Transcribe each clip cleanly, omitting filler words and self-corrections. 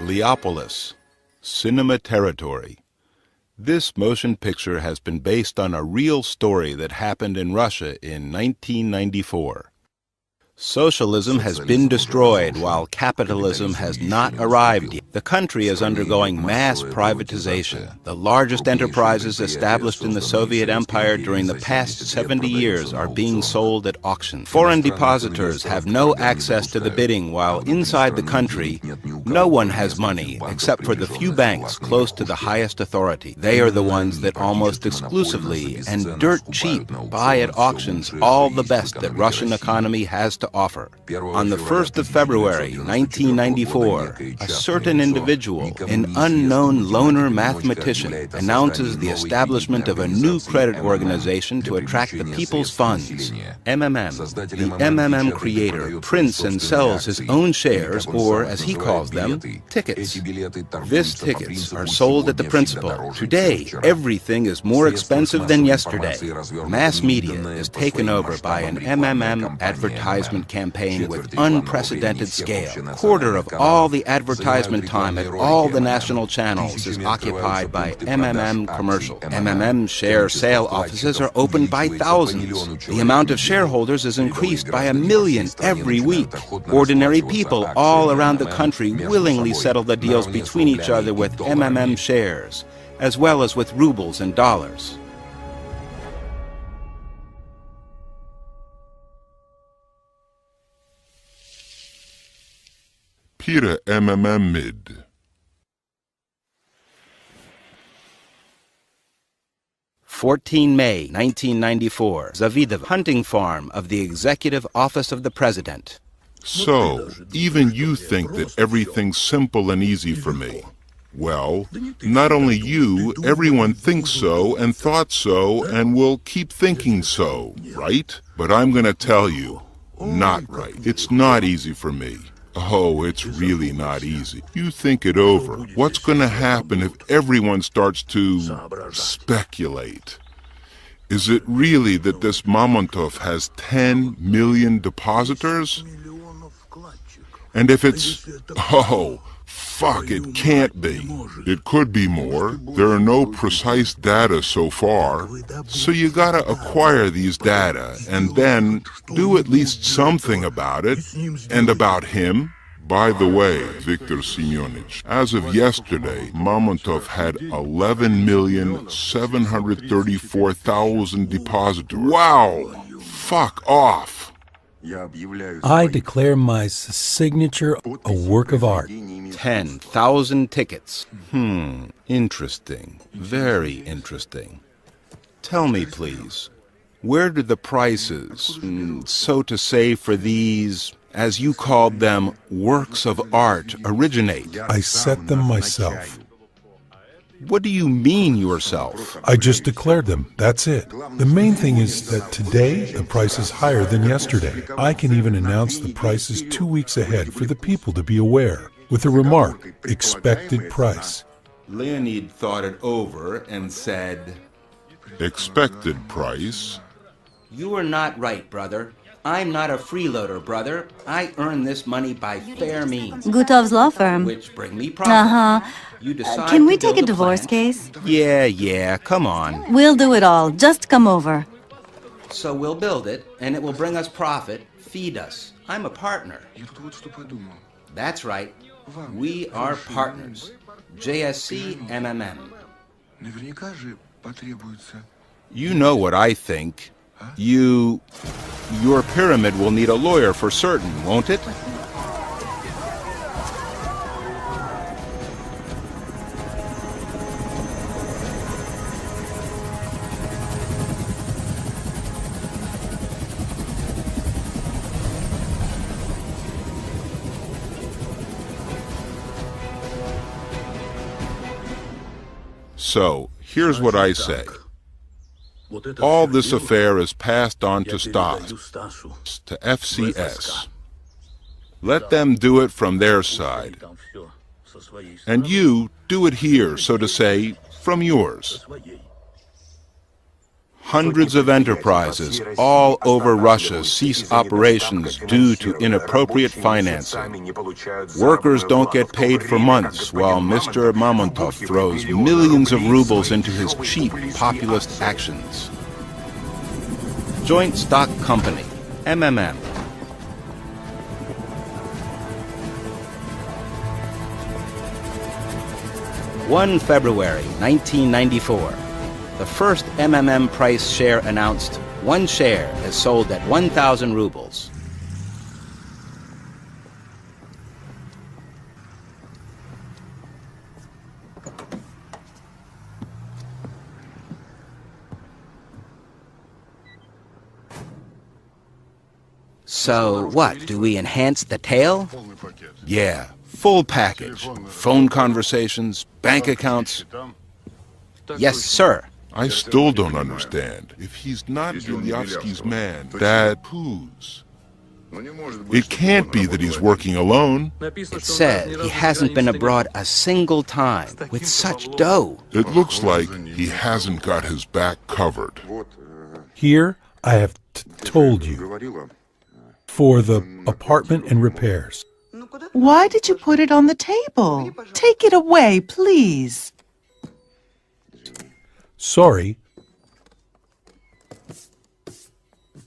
Leopolis, cinema territory. This motion picture has been based on a real story that happened in Russia in 1994. Socialism has been destroyed while capitalism has not arrived yet. The country is undergoing mass privatization. The largest enterprises established in the Soviet Empire during the past 70 years are being sold at auction. Foreign depositors have no access to the bidding, while inside the country, no one has money except for the few banks close to the highest authority. They are the ones that almost exclusively and dirt cheap buy at auctions all the best that Russian economy has to offer. On the 1st of February, 1994, a certain individual, an unknown loner mathematician, announces the establishment of a new credit organization to attract the people's funds, MMM. The MMM creator prints and sells his own shares, or as he calls them, tickets. These tickets are sold at the principal. Today, everything is more expensive than yesterday. Mass media is taken over by an MMM advertisement campaign with unprecedented scale. A quarter of all the advertisement time at all the national channels is occupied by MMM commercials. MMM share sale offices are opened by thousands. The amount of shareholders is increased by 1 million every week. Ordinary people all around the country willingly settle the deals between each other with MMM shares, as well as with rubles and dollars. Pira MMM mid. 14 May 1994, Vida, hunting farm of the Executive Office of the President. So, even you think that everything's simple and easy for me. Well, not only you, everyone thinks so and thought so and will keep thinking so, right? But I'm gonna tell you, not right. It's not easy for me. Oh, it's really not easy. You think it over. What's going to happen if everyone starts to speculate? Is it really that this Mamontov has 10 million depositors? And if it's, oh, fuck, it can't be. It could be more. There are no precise data so far. So you gotta acquire these data and then do at least something about it and about him. By the way, Viktor Semyonich, as of yesterday, Mamontov had 11,734,000 depositors. Wow! Fuck off! I declare my signature a work of art. 10,000 tickets. Interesting. Very interesting. Tell me, please, where did the prices, so to say, for these, as you called them, works of art originate? I set them myself. What do you mean yourself? I just declared them, that's it. The main thing is that today the price is higher than yesterday. I can even announce the prices 2 weeks ahead for the people to be aware, with the remark, expected price. Leonid thought it over and said, Expected price? You are not right, brother. I'm not a freeloader, brother. I earn this money by fair means. Gutov's law firm. Which bring me profit. You decide Can we to build take a divorce plant. case? Yeah, come on. We'll do it all. Just come over. So we'll build it, and it will bring us profit, feed us. I'm a partner. That's right. We are partners. JSC MMM. You know what I think. Your pyramid will need a lawyer for certain, won't it? So, here's what I say. All this affair is passed on to Stas, to FCS. Let them do it from their side. And you do it here, so to say, from yours. Hundreds of enterprises all over Russia cease operations due to inappropriate financing. Workers don't get paid for months while Mr. Mamontov throws millions of rubles into his cheap populist actions. Joint Stock Company, MMM. February 1994. The first MMM price share announced. One share is sold at 1,000 rubles. So what, do we enhance the tail? Yeah, full package. Phone conversations, bank accounts. Yes, sir. I still don't understand. If he's not Bilyavsky's man, that whose? It can't be that he's working alone. It said he hasn't been abroad a single time with such dough. It looks like he hasn't got his back covered. Here, I have told you. For the apartment and repairs. Why did you put it on the table? Take it away, please. Sorry.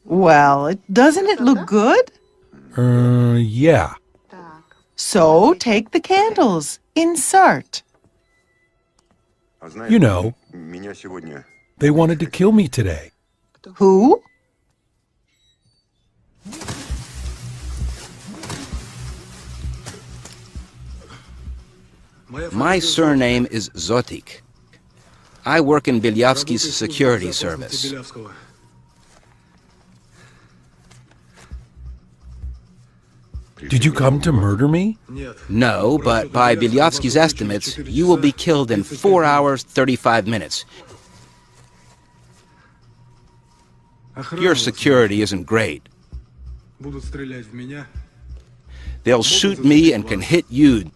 Well, doesn't it look good? Yeah. So take the candles. Insert. You know, they wanted to kill me today. Who? My surname is Zotik. I work in Bilyavsky's security service. Did you come to murder me? No, but by Bilyavsky's estimates, you will be killed in 4 hours, 35 minutes. Your security isn't great. They'll shoot me and can hit you.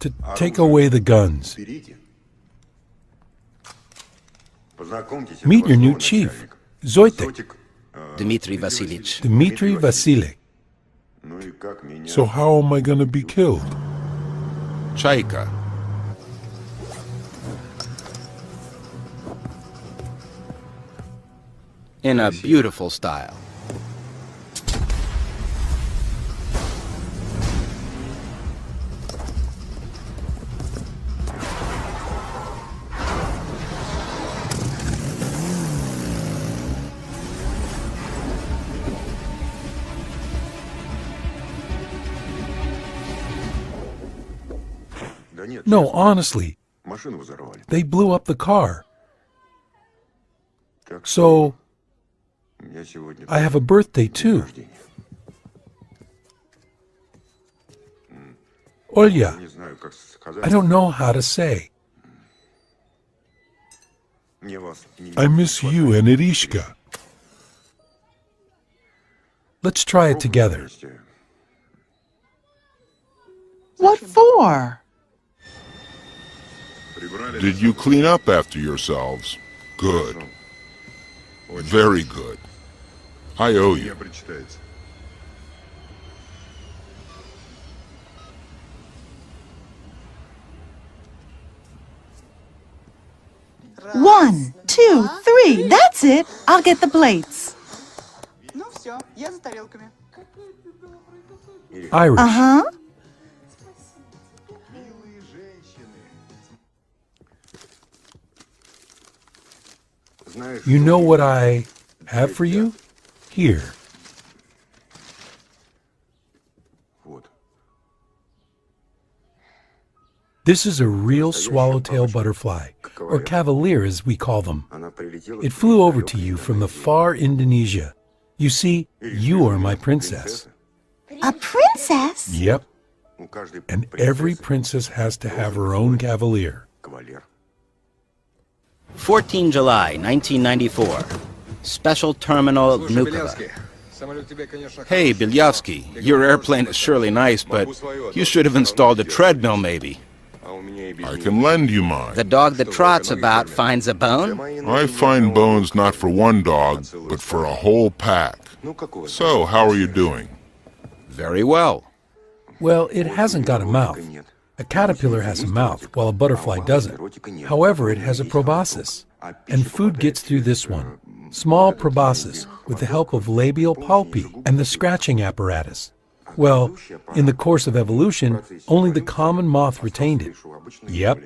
To take away the guns. Meet your new chief, Zoitek. Dmitry Vasilyevich. Dmitry Vasilyevich. So how am I going to be killed? Chaika. In a beautiful style. No, honestly, they blew up the car. So, I have a birthday too. Olya, I don't know how to say. I miss you and Irishka. Let's try it together. What for? Did you clean up after yourselves? Good. Very good. I owe you. One, two, three. That's it. I'll get the plates. Irish. Uh-huh. You know what I have for you? Here. This is a real swallowtail butterfly, or cavalier as we call them. It flew over to you from the far Indonesia. You see, you are my princess. A princess? Yep. And every princess has to have her own cavalier. 14 July 1994. Special Terminal Vnukovo. Hey, Bilyavsky, your airplane is surely nice, but you should have installed a treadmill maybe. I can lend you mine. The dog that trots about finds a bone? I find bones not for one dog, but for a whole pack. So, how are you doing? Very well. Well, it hasn't got a mouth. A caterpillar has a mouth, while a butterfly doesn't. However, it has a proboscis, and food gets through this one. Small proboscis, with the help of labial palpi and the scratching apparatus. Well, in the course of evolution, only the common moth retained it. Yep.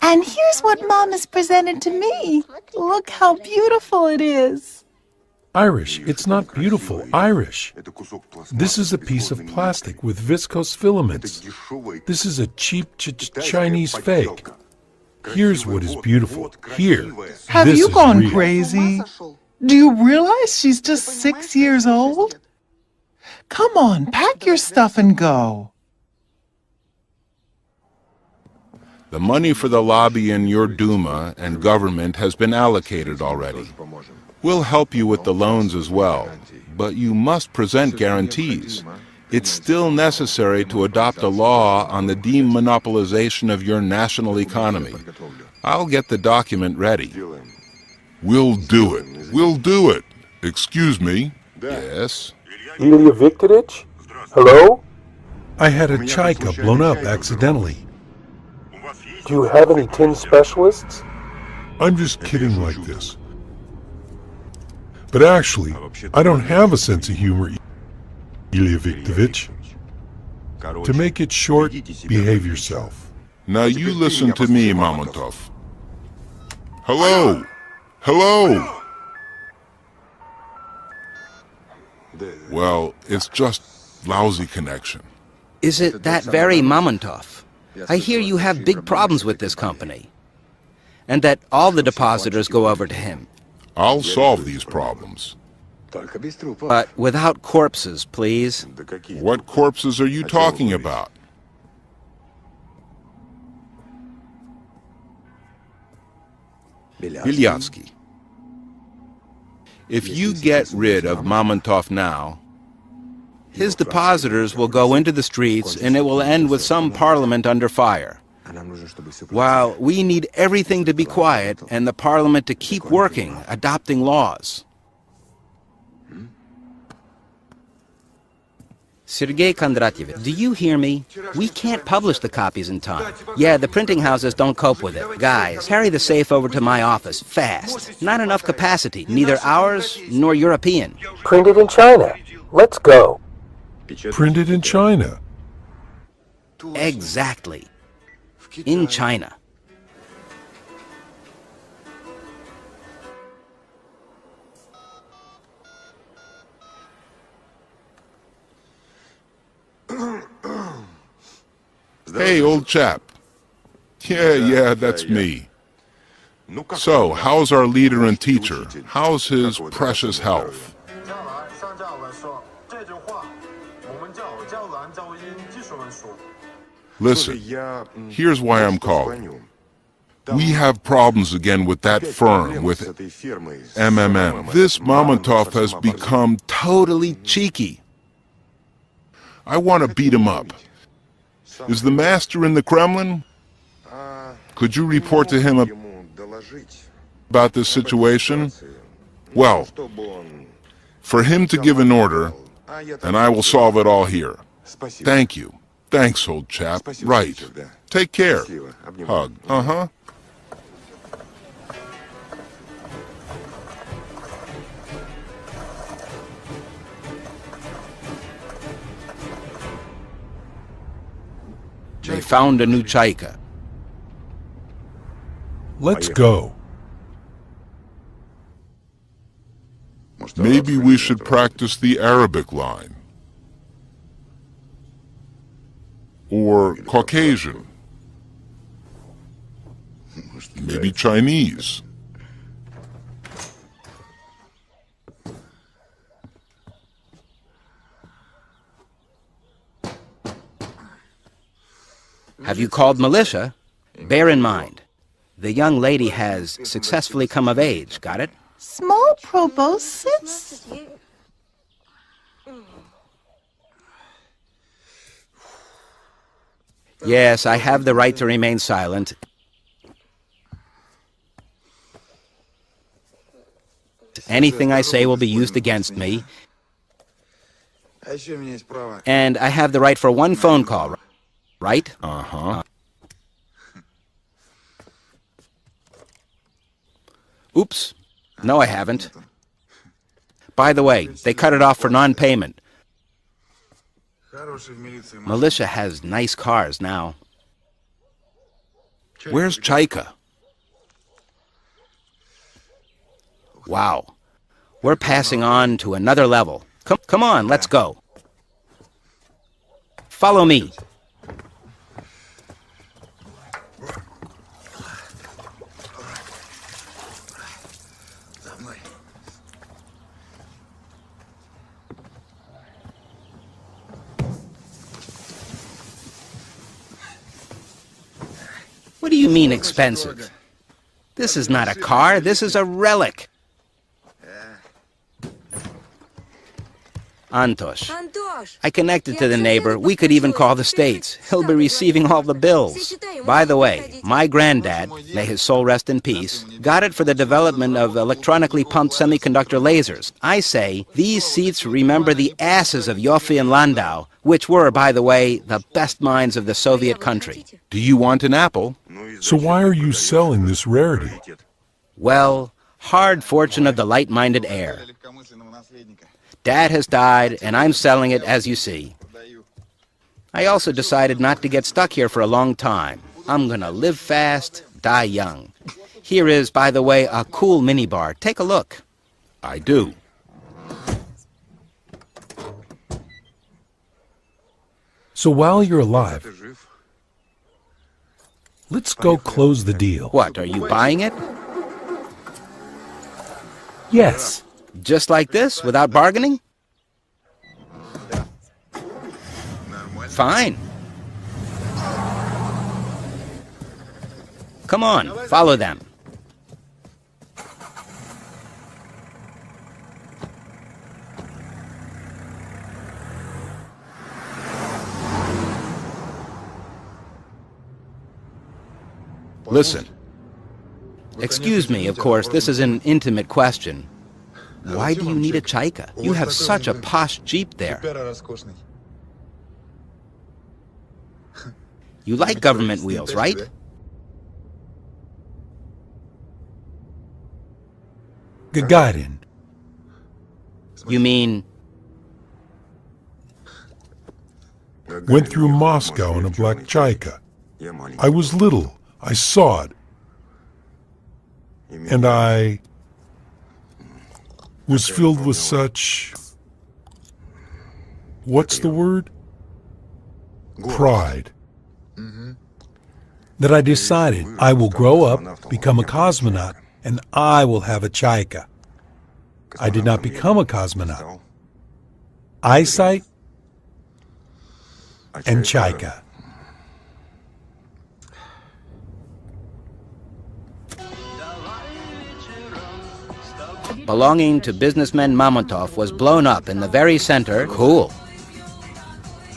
And here's what Mom has presented to me. Look how beautiful it is. Irish. It's not beautiful. Irish. This is a piece of plastic with viscose filaments. This is a cheap Chinese fake. Here's what is beautiful. Here. Have This you is gone real. crazy? Do you realize she's just 6 years old? Come on, pack your stuff and go. The money for the lobby in your Duma and government has been allocated already. We'll help you with the loans as well, but you must present guarantees. It's still necessary to adopt a law on the demonopolization of your national economy. I'll get the document ready. We'll do it. We'll do it. Excuse me. Yes? Ilya Viktorovich? Hello? I had a chaika blown up accidentally. Do you have any tin specialists? I'm just kidding like this. But actually, I don't have a sense of humor, Ilya Viktorovich. To make it short, behave yourself. Now you listen to me, Mamontov. Hello! Hello! Well, it's just lousy connection. Is it that very Mamontov? I hear you have big problems with this company, and that all the depositors go over to him. I'll solve these problems. But without corpses, please. What corpses are you talking about? Bilyavsky. If you get rid of Mamontov now, his depositors will go into the streets and it will end with some parliament under fire. While we need everything to be quiet and the parliament to keep working, adopting laws. Sergey Kondratyevich, do you hear me? We can't publish the copies in time. Yeah, the printing houses don't cope with it. Guys, carry the safe over to my office, fast. Not enough capacity, neither ours nor European. Print it in China. Let's go. Printed in China. Exactly. In China. Hey, old chap. Yeah, that's me. So, how's our leader and teacher? How's his precious health? Listen, here's why I'm calling. We have problems again with that firm, with MMM. This Mamontov has become Totally cheeky. I want to beat him up. Is the master in the Kremlin? Could you report to him about this situation? Well, for him to give an order, and I will solve it all here. Thank you. Thanks, old chap. Right. Take care. Hug. Uh-huh. They found a new chaika. Let's go. Maybe we should practice the Arabic line. Or Caucasian. Maybe Chinese. Have you called militia? Bear in mind, The young lady has successfully come of age, got it? Small proboscis? Yes, I have the right to remain silent. Anything I say will be used against me. And I have the right for one phone call, right? Uh-huh. Oops. No, I haven't. By the way, they cut it off for non-payment. Militia has nice cars now. Where's Chaika? Wow. We're passing on to another level. Come on, let's go. Follow me. What do you mean expensive? This is not a car, this is a relic. Antosh. I connected to the neighbor. We could even call the States. He'll be receiving all the bills. By the way, my granddad, may his soul rest in peace, got it for the development of electronically pumped semiconductor lasers. I say, these seats remember the asses of Yoffe and Landau, which were, by the way, the best minds of the Soviet country. Do you want an apple? So why are you selling this rarity? Well, hard fortune of the light-minded heir. Dad has died, and I'm selling it, as you see. I also decided not to get stuck here for a long time. I'm gonna live fast, die young. Here is, by the way, a cool minibar. Take a look. I do. So while you're alive, let's go close the deal. What, are you buying it? Yes. Just like this, without bargaining? Fine. Come on, follow them. Listen. Excuse me, of course, this is an intimate question. Why do you need a Chaika? You have such a posh Jeep there. You like government wheels, right? Gagarin. You mean... Went through Moscow in a black Chaika. I was little. I saw it. And I was filled with such... What's the word? Pride. That I decided I will grow up, become a cosmonaut, and I will have a Chaika. I did not become a cosmonaut. Eyesight and Chaika. Belonging to businessman Mamontov was blown up in the very center. Cool.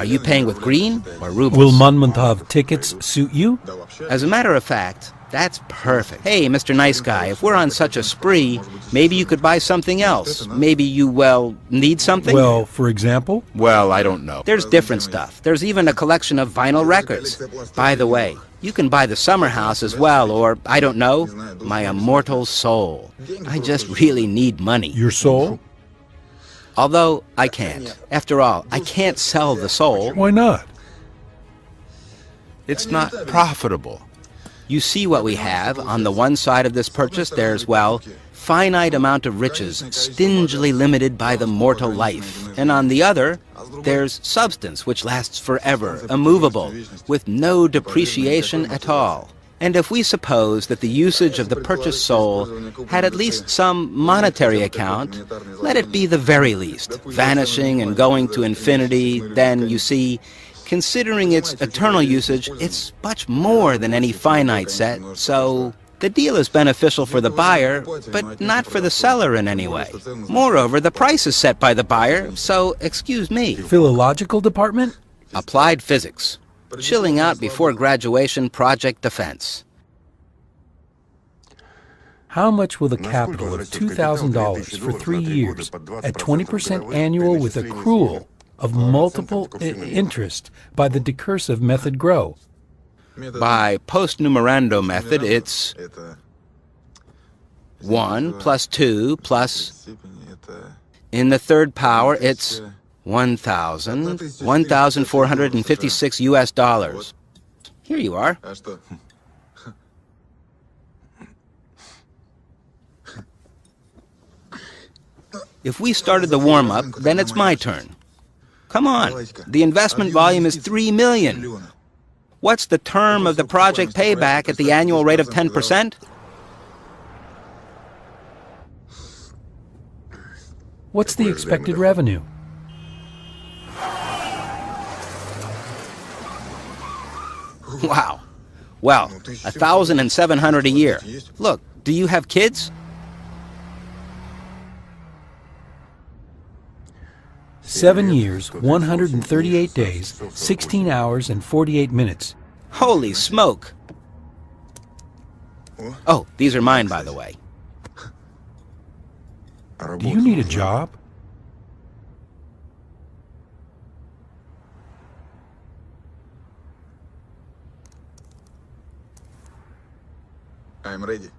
Are you paying with green or rubles? Will Mamontov tickets suit you? As a matter of fact, that's perfect. Hey, Mr. Nice Guy, if we're on such a spree, maybe you could buy something else. Maybe you, well, need something? Well, for example? Well, I don't know. There's different stuff. There's even a collection of vinyl records. By the way, you can buy the summer house as well, or, I don't know, my immortal soul. I just really need money. Your soul? Although, I can't. After all, I can't sell the soul. Why not? It's not profitable. You see what we have. On the one side of this purchase, there's, well, finite amount of riches, stingily limited by the mortal life. And on the other, there's substance which lasts forever, immovable, with no depreciation at all. And if we suppose that the usage of the purchased soul had at least some monetary account, let it be the very least, vanishing and going to infinity, then, you see, considering its eternal usage, it's much more than any finite set, so The deal is beneficial for the buyer, but not for the seller in any way. Moreover, the price is set by the buyer, so excuse me. Philological department? Applied physics. Chilling out before graduation project defense. How much will the capital of $2,000 for 3 years at 20% annual with accrual of multiple interest by the decursive method grow? By post-numerando method, it's 1 plus 2 plus... In the third power, it's 1,456 US dollars. Here you are. If we started the warm-up, then it's my turn. Come on. The investment volume is 3 million. What's the term of the project payback at the annual rate of 10%? What's the expected revenue? Wow. Well, 1,700 a year. Look, do you have kids? 7 years, 138 days, 16 hours, and 48 minutes. Holy smoke! Oh, these are mine, by the way. Do you need a job? I'm ready.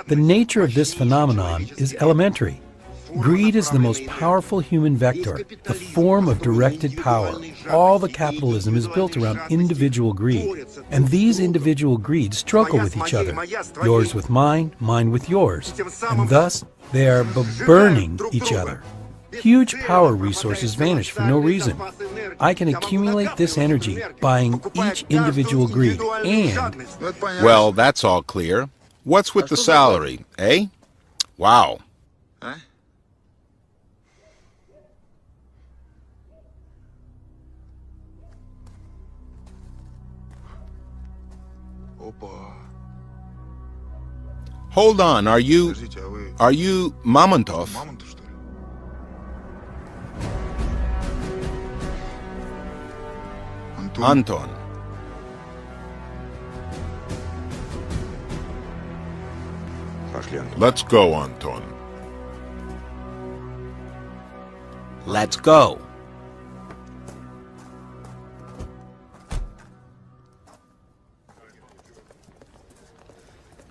The nature of this phenomenon is elementary. Greed is the most powerful human vector, the form of directed power. All the capitalism is built around individual greed, and these individual greeds struggle with each other, yours with mine, mine with yours, and thus they are burning each other. Huge power resources vanish for no reason. I can accumulate this energy, buying each individual greed, and... Well, that's all clear. What's with the salary, eh? Wow. Hold on, are you Mamontov? Anton. Let's go, Anton. Let's go.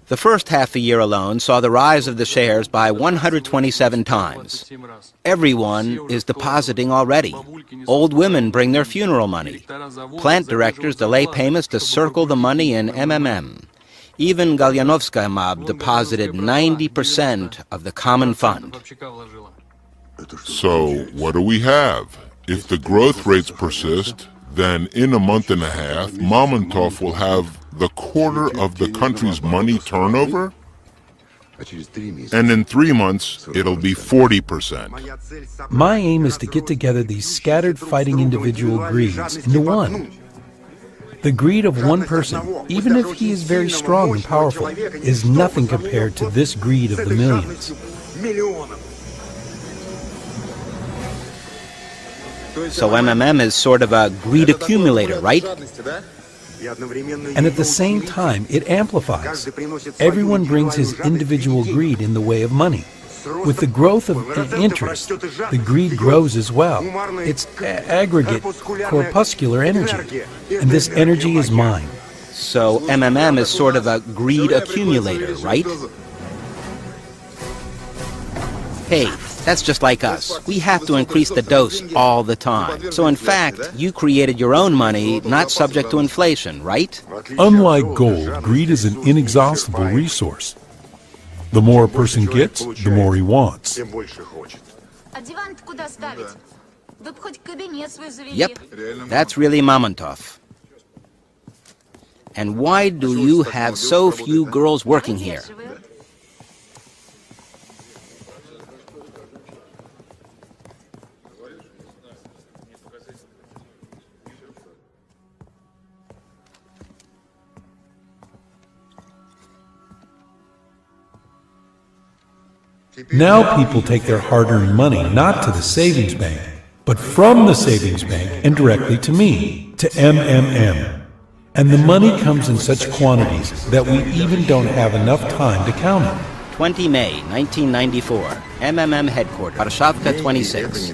The first half a year alone saw the rise of the shares by 127 times. Everyone is depositing already. Old women bring their funeral money. Plant directors delay payments to circle the money in MMM. Even Galyanovskaya mob deposited 90% of the common fund. So, what do we have? If the growth rates persist, then in a month and a half, Mamontov will have the quarter of the country's money turnover? And in 3 months, it'll be 40%. My aim is to get together these scattered fighting individual greeds into one. The greed of one person, even if he is very strong and powerful, is nothing compared to this greed of the millions. So MMM is sort of a greed accumulator, right? And at the same time, it amplifies. Everyone brings his individual greed in the way of money. With the growth of interest, the greed grows as well. It's aggregate, corpuscular energy, and this energy is mine. So MMM is sort of a greed accumulator, right? Hey, that's just like us. We have to increase the dose all the time. So in fact, you created your own money, not subject to inflation, right? Unlike gold, greed is an inexhaustible resource. The more a person gets, the more he wants. Yep, that's really Mamontov. And why do you have so few girls working here? Now people take their hard-earned money not to the savings bank, but from the savings bank and directly to me, to MMM. And the money comes in such quantities that we even don't have enough time to count it. 20 May 1994, MMM headquarters, Warszawka 26.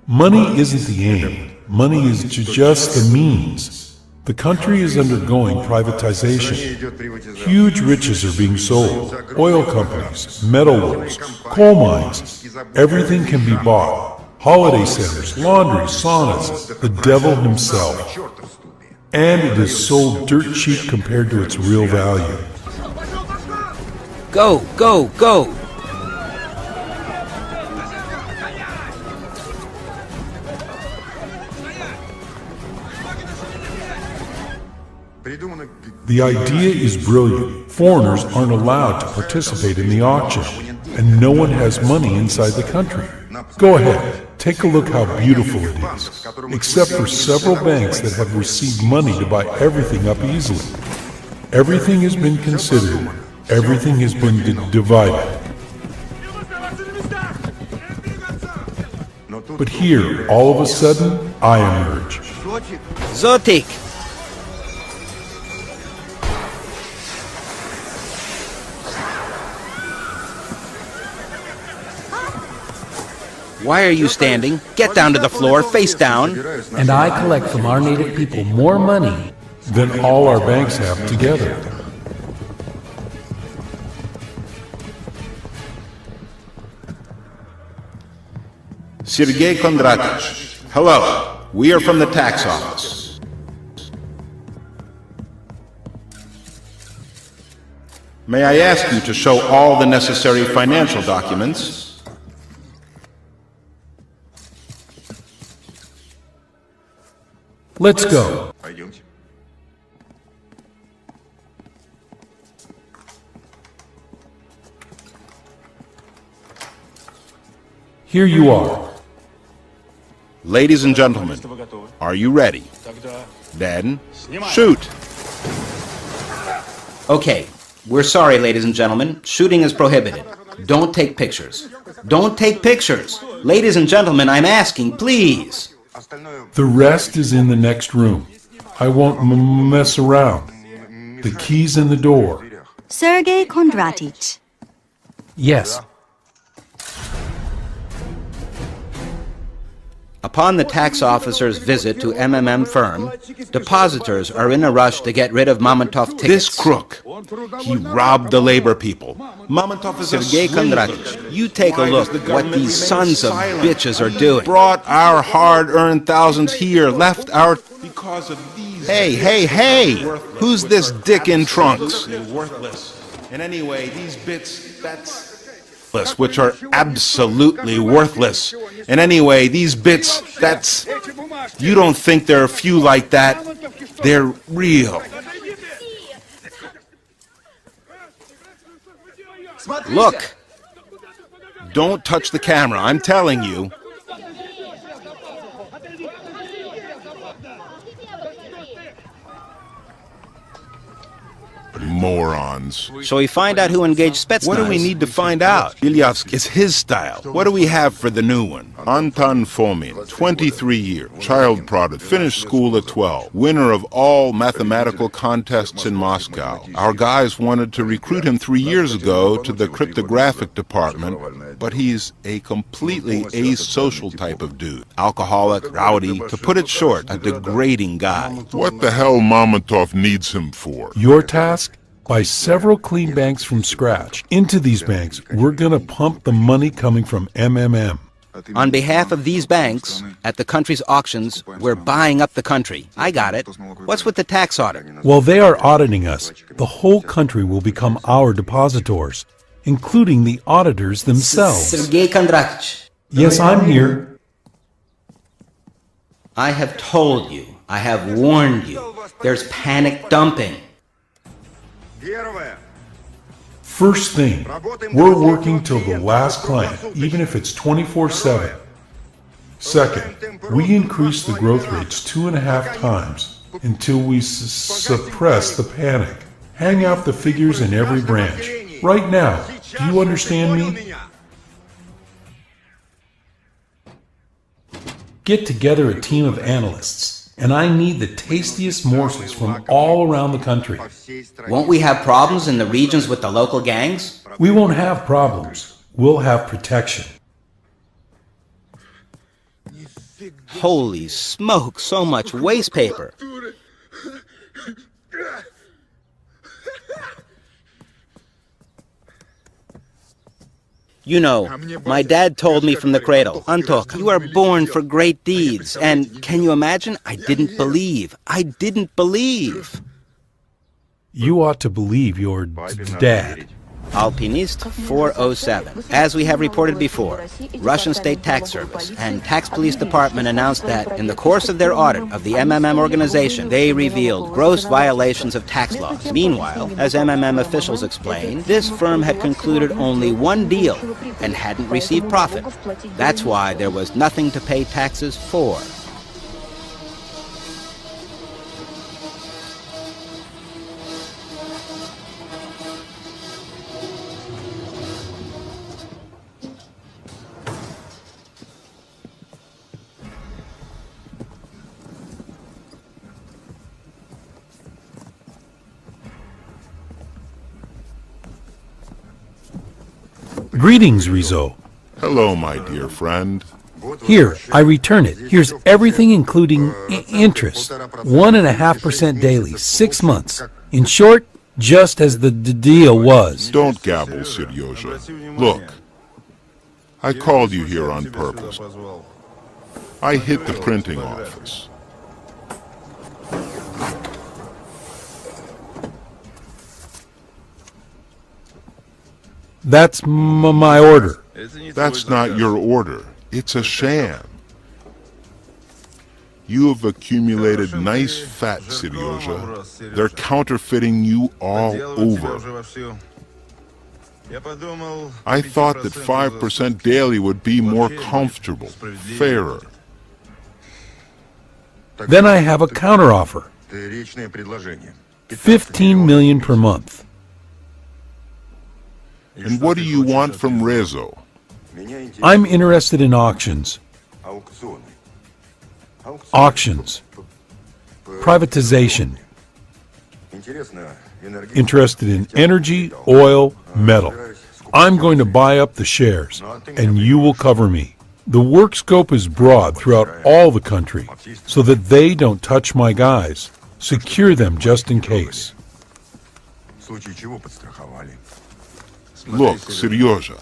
Money isn't the aim. Money is just the means. The country is undergoing privatization. Huge riches are being sold. Oil companies, metal works, coal mines. Everything can be bought. Holiday centers, laundry, saunas, the devil himself. And it is sold dirt cheap compared to its real value. Go, go, go! The idea is brilliant. Foreigners aren't allowed to participate in the auction, and no one has money inside the country. Go ahead, take a look how beautiful it is, except for several banks that have received money to buy everything up easily. Everything has been considered. Everything has been divided. But here, all of a sudden, I emerge. Zotik! Why are you standing? Get down to the floor, face down. And I collect from our native people more money than all our banks have together. Sergey Kondratich. Hello. We are from the tax office. May I ask you to show all the necessary financial documents? Let's go. Here you are. Ladies and gentlemen, are you ready? Then, shoot! Okay, we're sorry, ladies and gentlemen. Shooting is prohibited. Don't take pictures. Don't take pictures! Ladies and gentlemen, I'm asking, please! The rest is in the next room. I won't mess around. The key's in the door. Sergey Kondratich. Yes. Upon the tax officer's visit to MMM firm, depositors are in a rush to get rid of Mamontov tickets. This crook, he robbed the labor people. Mamontov is Sergey Kondratich, you take a look at what these sons of bitches are doing. Brought our hard-earned thousands here, left our... Because of these... Hey! Who's this dick in trunks? Worthless. And anyway, these bits, that's... which are absolutely worthless. And anyway, these bits, that's... You don't think there are a few like that? They're real. Look! Don't touch the camera, I'm telling you. Morons. So we find out who engaged Spetsnaz. What do we need to find out? Ilyovsky is his style. What do we have for the new one? Anton Fomin, 23 years, child prodigy, finished school at 12, winner of all mathematical contests in Moscow. Our guys wanted to recruit him 3 years ago to the cryptographic department, but he's a completely asocial type of dude. Alcoholic, rowdy, to put it short, a degrading guy. What the hell Mamontov needs him for? Your task? Buy several clean banks from scratch. Into these banks, we're going to pump the money coming from MMM. On behalf of these banks, at the country's auctions, we're buying up the country. I got it. What's with the tax audit? While they are auditing us, the whole country will become our depositors. including the auditors themselves. Sergey Kondratich. Yes, I'm here. I have told you, I have warned you, there's panic dumping. First thing, we're working till the last client, even if it's 24/7. Second, we increase the growth rates 2.5 times until we suppress the panic. Hang out the figures in every branch. Right now, do you understand me? Get together a team of analysts, and I need the tastiest morsels from all around the country. Won't we have problems in the regions with the local gangs? We won't have problems. We'll have protection. Holy smoke, so much waste paper. You know, my dad told me from the cradle, Antok, you are born for great deeds. And can you imagine? I didn't believe. I didn't believe. You ought to believe your dad. Alpinist 407. As we have reported before, Russian State Tax Service and Tax Police Department announced that in the course of their audit of the MMM organization, they revealed gross violations of tax laws. Meanwhile, as MMM officials explained, this firm had concluded only one deal and hadn't received profit. That's why there was nothing to pay taxes for. Greetings, Rizzo. Hello, my dear friend. Here, I return it. Here's everything including interest. 1.5% daily, 6 months. In short, just as the deal was. Don't gabble, Seryoja. Look, I called you here on purpose. I hit the printing office. That's my order. That's not your order. It's a sham. You have accumulated nice fat, Seryoja. They're counterfeiting you all over. I thought that 5% daily would be more comfortable, fairer. Then I have a counteroffer. 15 million per month. And what do you want from Rezo? I'm interested in auctions. Auctions. Privatization. Interested in energy, oil, metal. I'm going to buy up the shares, and you will cover me. The work scope is broad throughout all the country, so that they don't touch my guys. Secure them just in case. Look, Seryoja,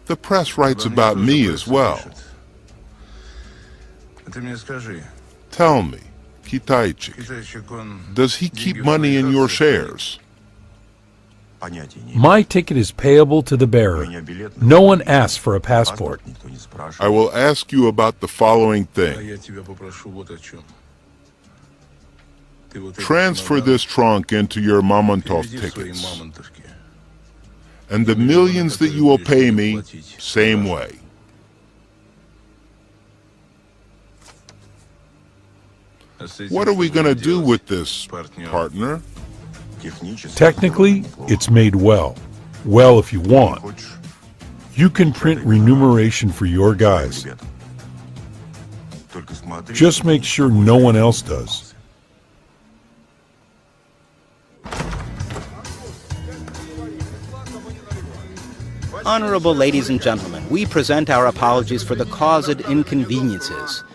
the press writes about me as well. Tell me, Kitaichik, does he keep money in your shares? My ticket is payable to the bearer. No one asks for a passport. I will ask you about the following thing. Transfer this trunk into your Mamontov tickets. And the millions that you will pay me, same way. What are we going to do with this, partner? Technically, it's made well. Well, if you want. You can print remuneration for your guys. Just make sure no one else does. Honorable ladies and gentlemen, we present our apologies for the caused inconveniences.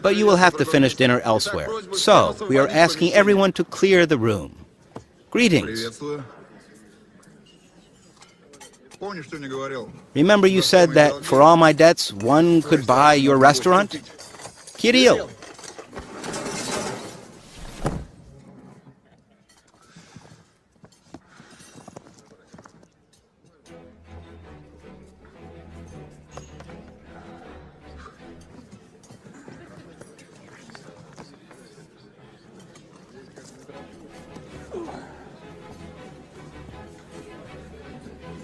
But you will have to finish dinner elsewhere. So, we are asking everyone to clear the room. Greetings. Remember you said that for all my debts, one could buy your restaurant? Kirill.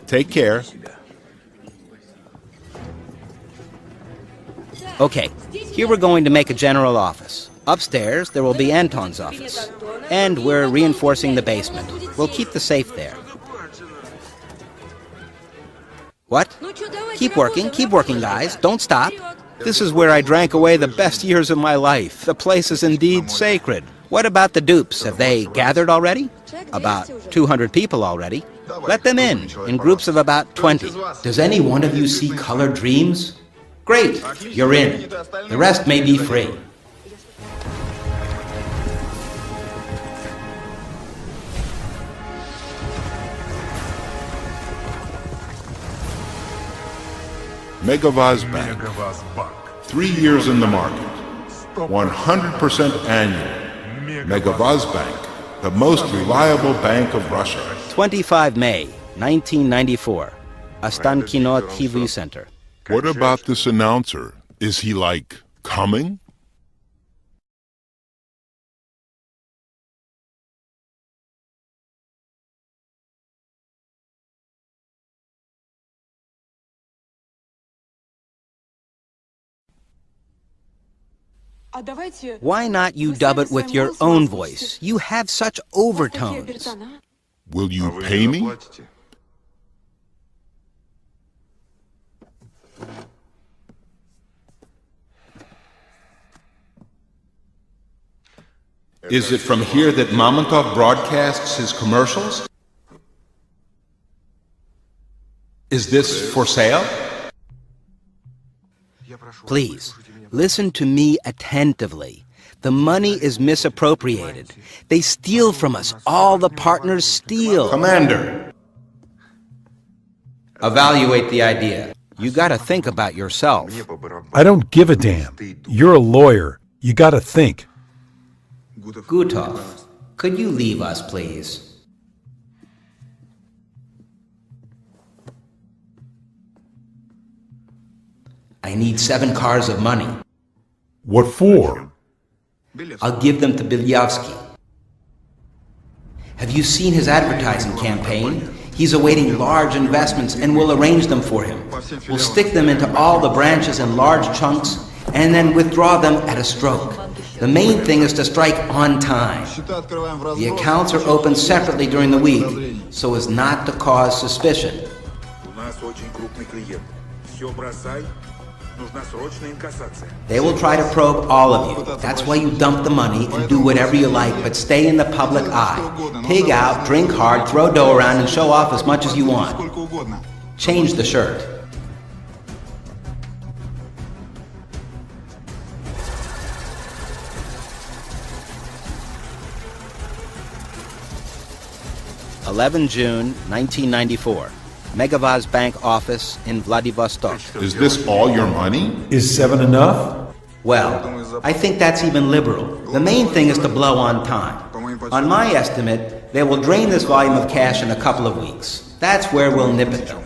Take care. Okay, here we're going to make a general office. Upstairs, there will be Anton's office. And we're reinforcing the basement. We'll keep the safe there. What? Keep working, guys. Don't stop. This is where I drank away the best years of my life. The place is indeed sacred. What about the dupes? Have they gathered already? About 200 people already. Let them in groups of about 20. Does any one of you see colored dreams? Great, you're in. The rest may be free. Megavaz Bank. 3 years in the market. 100% annual. Megavaz Bank, the most reliable bank of Russia. 25 May, 1994. Ostankino TV Center. What about this announcer? Is he, like, coming? Why not you dub it with your own voice? You have such overtones. Will you pay me? Is it from here that Mamontov broadcasts his commercials? Is this for sale? Please, listen to me attentively. The money is misappropriated. They steal from us. All the partners steal. Commander, evaluate the idea. You gotta think about yourself. I don't give a damn. You're a lawyer. You gotta think. Gutov, could you leave us, please? I need 7 cars of money. What for? I'll give them to Bilyavsky. Have you seen his advertising campaign? He's awaiting large investments and we'll arrange them for him. We'll stick them into all the branches in large chunks and then withdraw them at a stroke. The main thing is to strike on time. The accounts are opened separately during the week so as not to cause suspicion. They will try to probe all of you. That's why you dump the money and do whatever you like, but stay in the public eye. Pig out, drink hard, throw dough around, and show off as much as you want. Change the shirt. June 1994. Megavaz Bank office in Vladivostok. Is this all your money? Is 7 enough? Well, I think that's even liberal. The main thing is to blow on time. On my estimate, they will drain this volume of cash in a couple of weeks. That's where we'll nip it them.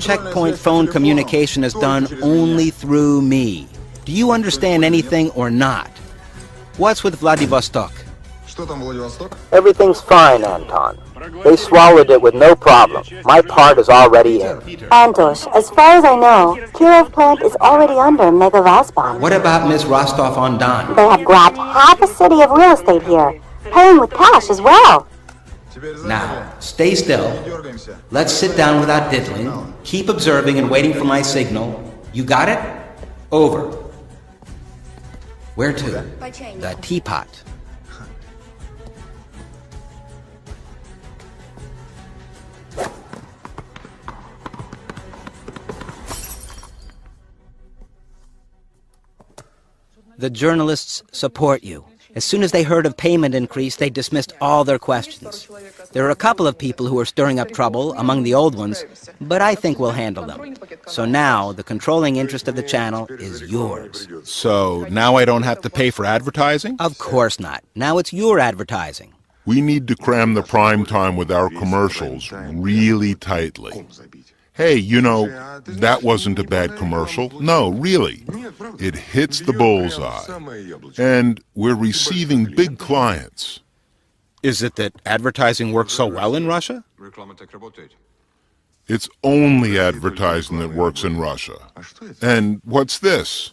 Checkpoint phone communication is done only through me. Do you understand anything or not? What's with Vladivostok? Everything's fine, Anton. They swallowed it with no problem. My part is already in. Antosh, as far as I know, Kirov plant is already under Megavazban. What about Miss Rostov-on-Don? They have grabbed half a city of real estate here, paying with cash as well. Now, stay still. Let's sit down without diddling. Keep observing and waiting for my signal. You got it? Over. Where to? The teapot. The journalists support you. As soon as they heard of payment increase, they dismissed all their questions. There are a couple of people who are stirring up trouble among the old ones, but I think we'll handle them. So now, the controlling interest of the channel is yours. So now I don't have to pay for advertising? Of course not. Now it's your advertising. We need to cram the prime time with our commercials really tightly. Hey, you know, that wasn't a bad commercial. No, really. It hits the bullseye. And we're receiving big clients. Is it that advertising works so well in Russia? It's only advertising that works in Russia. And what's this?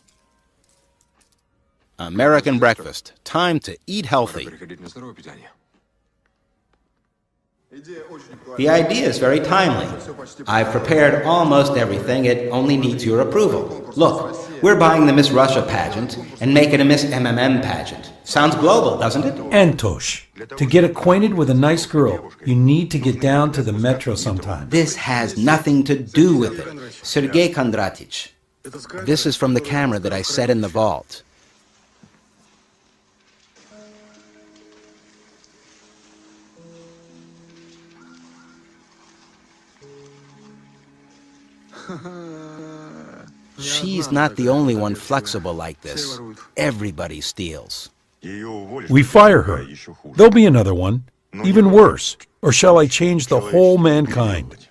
American breakfast. Time to eat healthy. The idea is very timely. I've prepared almost everything. It only needs your approval. Look, we're buying the Miss Russia pageant and make it a Miss MMM pageant. Sounds global, doesn't it? Antosh, to get acquainted with a nice girl, you need to get down to the metro sometime. This has nothing to do with it. Sergey Kondratich. This is from the camera that I set in the vault. She's not the only one flexible like this. Everybody steals. We fire her. There'll be another one, even worse. Or shall I change the whole mankind?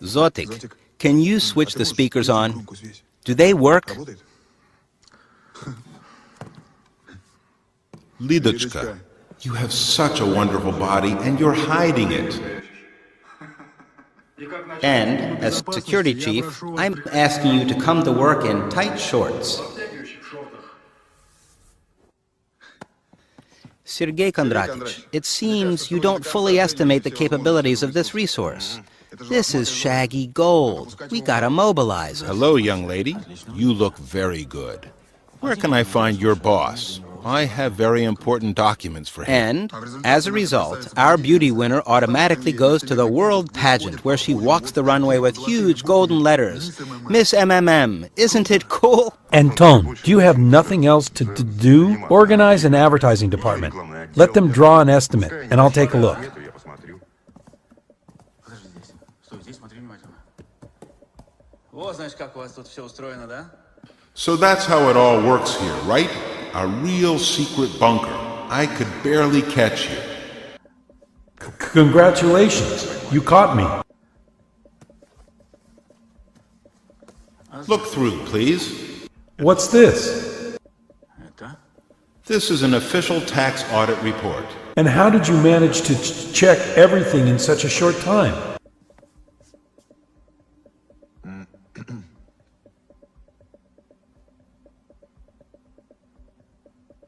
Zotik, can you switch the speakers on? Do they work? Lidochka, you have such a wonderful body and you're hiding it. And, as security chief, I'm asking you to come to work in tight shorts. Sergey Kondratich, it seems you don't fully estimate the capabilities of this resource. This is shaggy gold. We gotta mobilize it. Hello, young lady. You look very good. Where can I find your boss? I have very important documents for him. And, as a result, our beauty winner automatically goes to the world pageant where she walks the runway with huge golden letters. Miss MMM, isn't it cool? Anton, do you have nothing else to do? Organize an advertising department. Let them draw an estimate, and I'll take a look. So that's how it all works here, right? A real secret bunker. I could barely catch you. Congratulations, you caught me. Look through, please. What's this? This is an official tax audit report. And how did you manage to check everything in such a short time?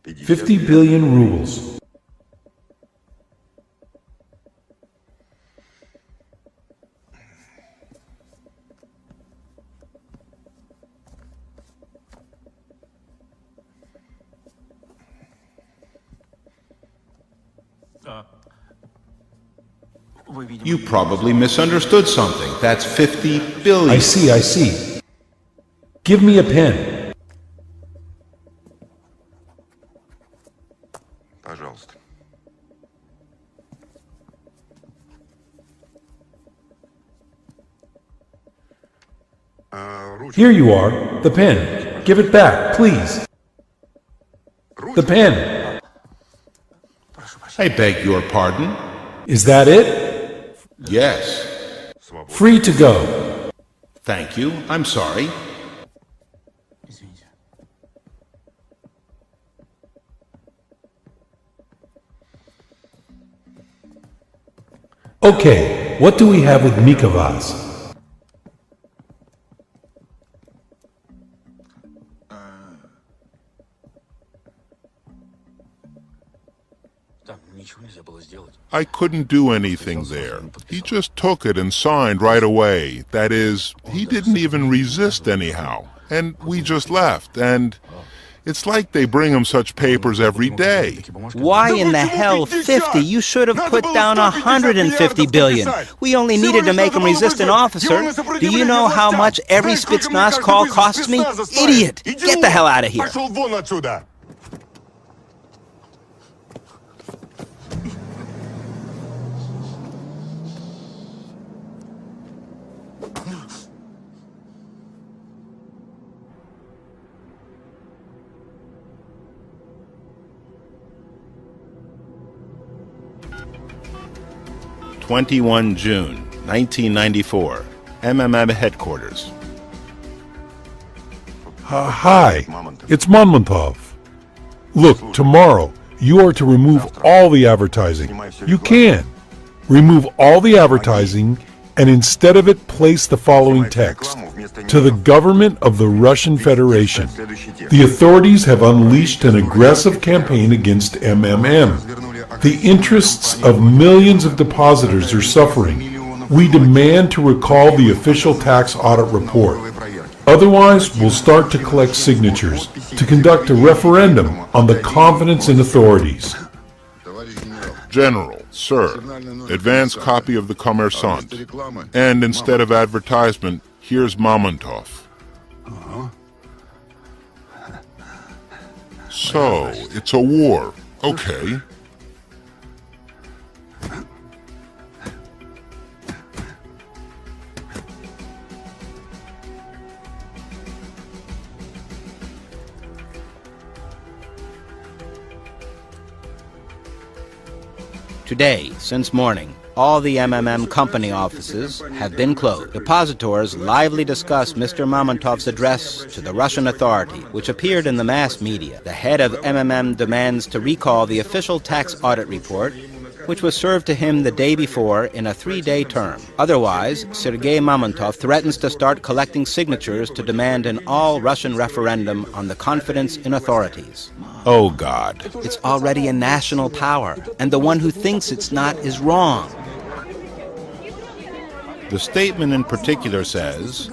$50 billion rubles. You probably misunderstood something. That's 50 billion. I see. Give me a pen. Here you are, the pen. Give it back, please. The pen. I beg your pardon? Is that it? Yes. Free to go. Thank you. I'm sorry. Okay, what do we have with Mikavaz? I couldn't do anything there. He just took it and signed right away. That is, he didn't even resist anyhow. And we just left, and it's like they bring him such papers every day. Why in the hell 50? You should have put down 150 billion. We only needed to make him resist an officer. Do you know how much every Spetsnaz call costs me? Idiot! Get the hell out of here. June 1994, MMM headquarters. Hi, it's Monmontov. Look, tomorrow you are to remove all the advertising. You can. Remove all the advertising and instead of it place the following text: to the government of the Russian Federation. The authorities have unleashed an aggressive campaign against MMM. The interests of millions of depositors are suffering. We demand to recall the official tax audit report. Otherwise, we'll start to collect signatures to conduct a referendum on the confidence in authorities. General, sir, advance copy of the Kommersant. And instead of advertisement, here's Mamontov. So, it's a war. Okay. Today, since morning, all the MMM company offices have been closed. Depositors lively discuss Mr. Mamontov's address to the Russian authority, which appeared in the mass media. The head of MMM demands to recall the official tax audit report, which was served to him the day before in a 3-day term. Otherwise, Sergey Mamontov threatens to start collecting signatures to demand an all-Russian referendum on the confidence in authorities. Oh, God. It's already a national power, and the one who thinks it's not is wrong. The statement in particular says,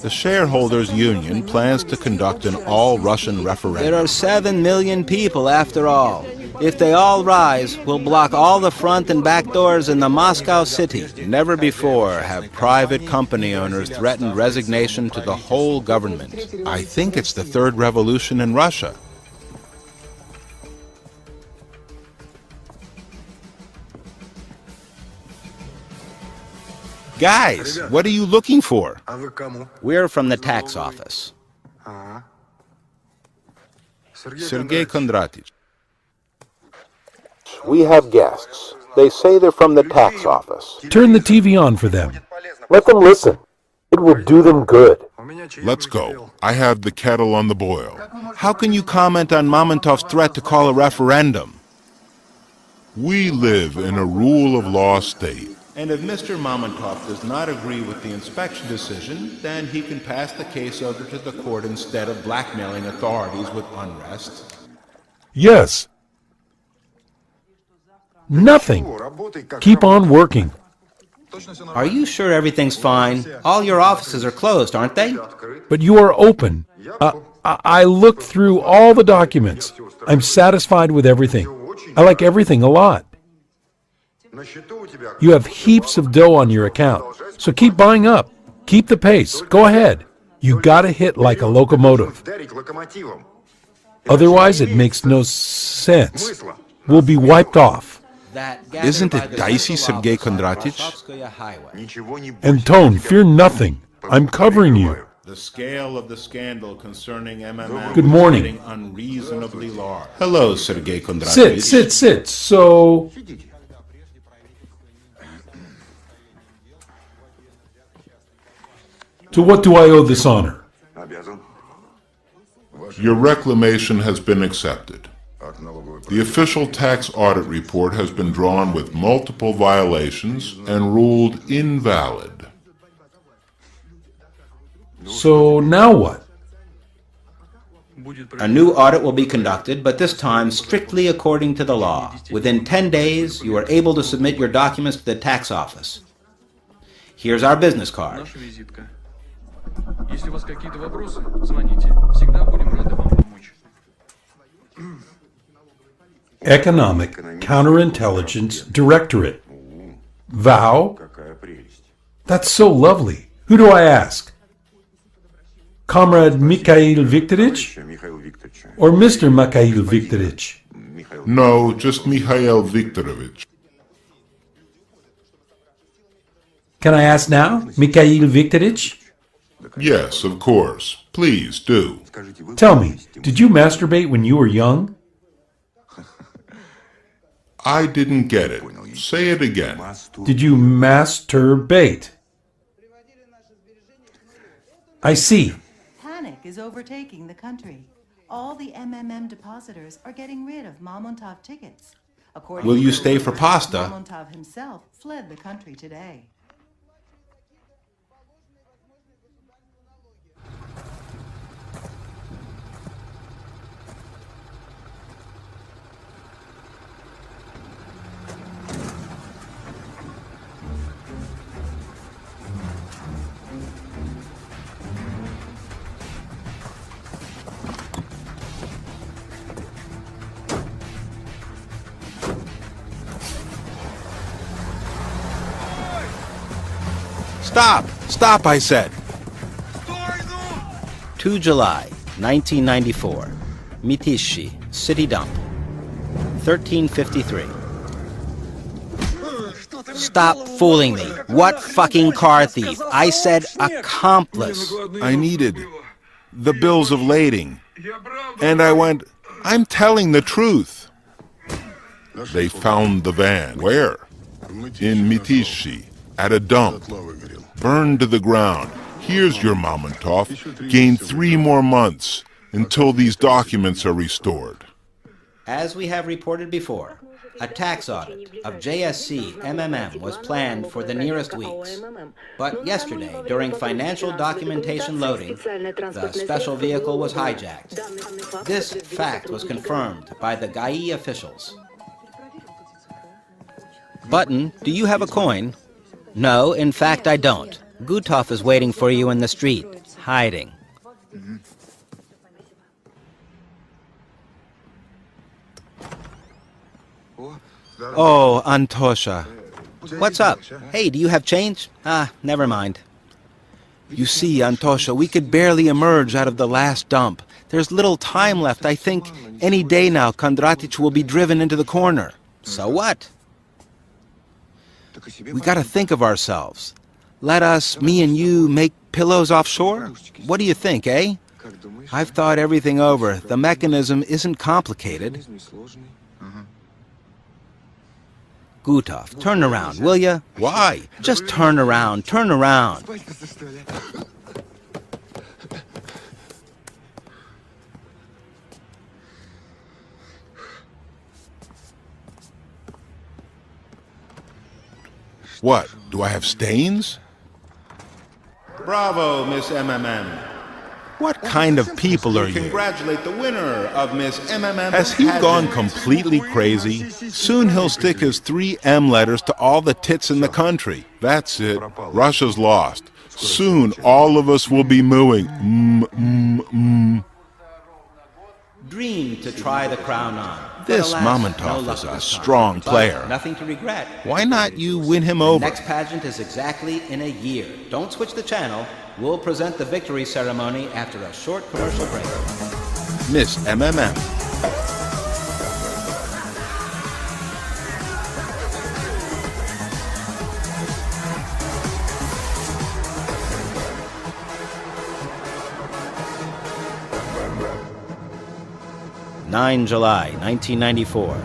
the shareholders' union plans to conduct an all-Russian referendum. There are 7 million people, after all. If they all rise, we'll block all the front and back doors in the Moscow city. Never before have private company owners threatened resignation to the whole government. I think it's the third revolution in Russia. Guys, what are you looking for? We're from the tax office. Sergey Kondratich. We have guests. They say they're from the tax office. Turn the TV on for them. Let them listen. It will do them good. Let's go. I have the kettle on the boil. How can you comment on Mamontov's threat to call a referendum? We live in a rule of law state. And if Mr. Mamontov does not agree with the inspection decision, then he can pass the case over to the court instead of blackmailing authorities with unrest. Yes. Nothing. Keep on working. Are you sure everything's fine? All your offices are closed, aren't they? But you are open. I looked through all the documents. I'm satisfied with everything. I like everything a lot. You have heaps of dough on your account, so keep buying up. Keep the pace. Go ahead. You gotta hit like a locomotive. Otherwise, it makes no sense. We'll be wiped off. Isn't it dicey, Sergey Kondratich? Anton, fear nothing. I'm covering you. The scale of the scandal concerning MMM Good morning. is getting unreasonably large. Hello, Sergey Kondratich. Sit. So... To what do I owe this honor? Your reclamation has been accepted. The official tax audit report has been drawn with multiple violations and ruled invalid. So now what? A new audit will be conducted, but this time strictly according to the law. Within 10 days, you are able to submit your documents to the tax office. Here's our business card. Если у вас какие-то вопросы, звоните. Всегда будем рады вам помочь. Economic Counterintelligence Directorate. Vow? That's so lovely. Who do I ask? Comrade Mikhail Viktorovich? Or Mr. Mikhail Viktorovich? No, just Mikhail Viktorovich. Can I ask now, Mikhail Viktorovich? Yes, of course. Please do. Tell me, did you masturbate when you were young? I didn't get it. Say it again. Did you masturbate? I see. Panic is overtaking the country. All the MMM depositors are getting rid of Mamontov tickets. Will you stay for pasta? Mamontov himself fled the country today. Stop! Stop, I said! 2 July, 1994. Mitishi, city dump. 1353. Stop fooling me. What fucking car thief? I said accomplice. I needed the bills of lading. And I went, I'm telling the truth. They found the van. Where? In Mitishi, at a dump. Burned to the ground. Here's your Mamontov. Gain 3 more months until these documents are restored. As we have reported before, a tax audit of JSC MMM was planned for the nearest weeks. But yesterday, during financial documentation loading, the special vehicle was hijacked. This fact was confirmed by the GAI officials. Button, do you have a coin? No, in fact I don't. Gutov is waiting for you in the street, hiding. Oh, Antosha. What's up? Hey, do you have change? Ah, never mind. You see, Antosha, we could barely emerge out of the last dump. There's little time left. I think any day now Kondratic will be driven into the corner. So what? We gotta think of ourselves. Let us, me and you, make pillows offshore? What do you think, eh? I've thought everything over. The mechanism isn't complicated. Gutov, turn around, will ya? Why? Just turn around, turn around. What? Do I have stains? Bravo, Miss MMM. What kind of people are you? Congratulate the winner of Miss MMM. Has he gone completely crazy? Soon he'll stick his 3 M letters to all the tits in the country. That's it. Russia's lost. Soon all of us will be mooing. Dream to try the crown on. This Mamontov is a strong player. Nothing to regret. Why not you win him over? Next pageant is exactly in a year. Don't switch the channel. We'll present the victory ceremony after a short commercial break. Miss MMM. July 1994.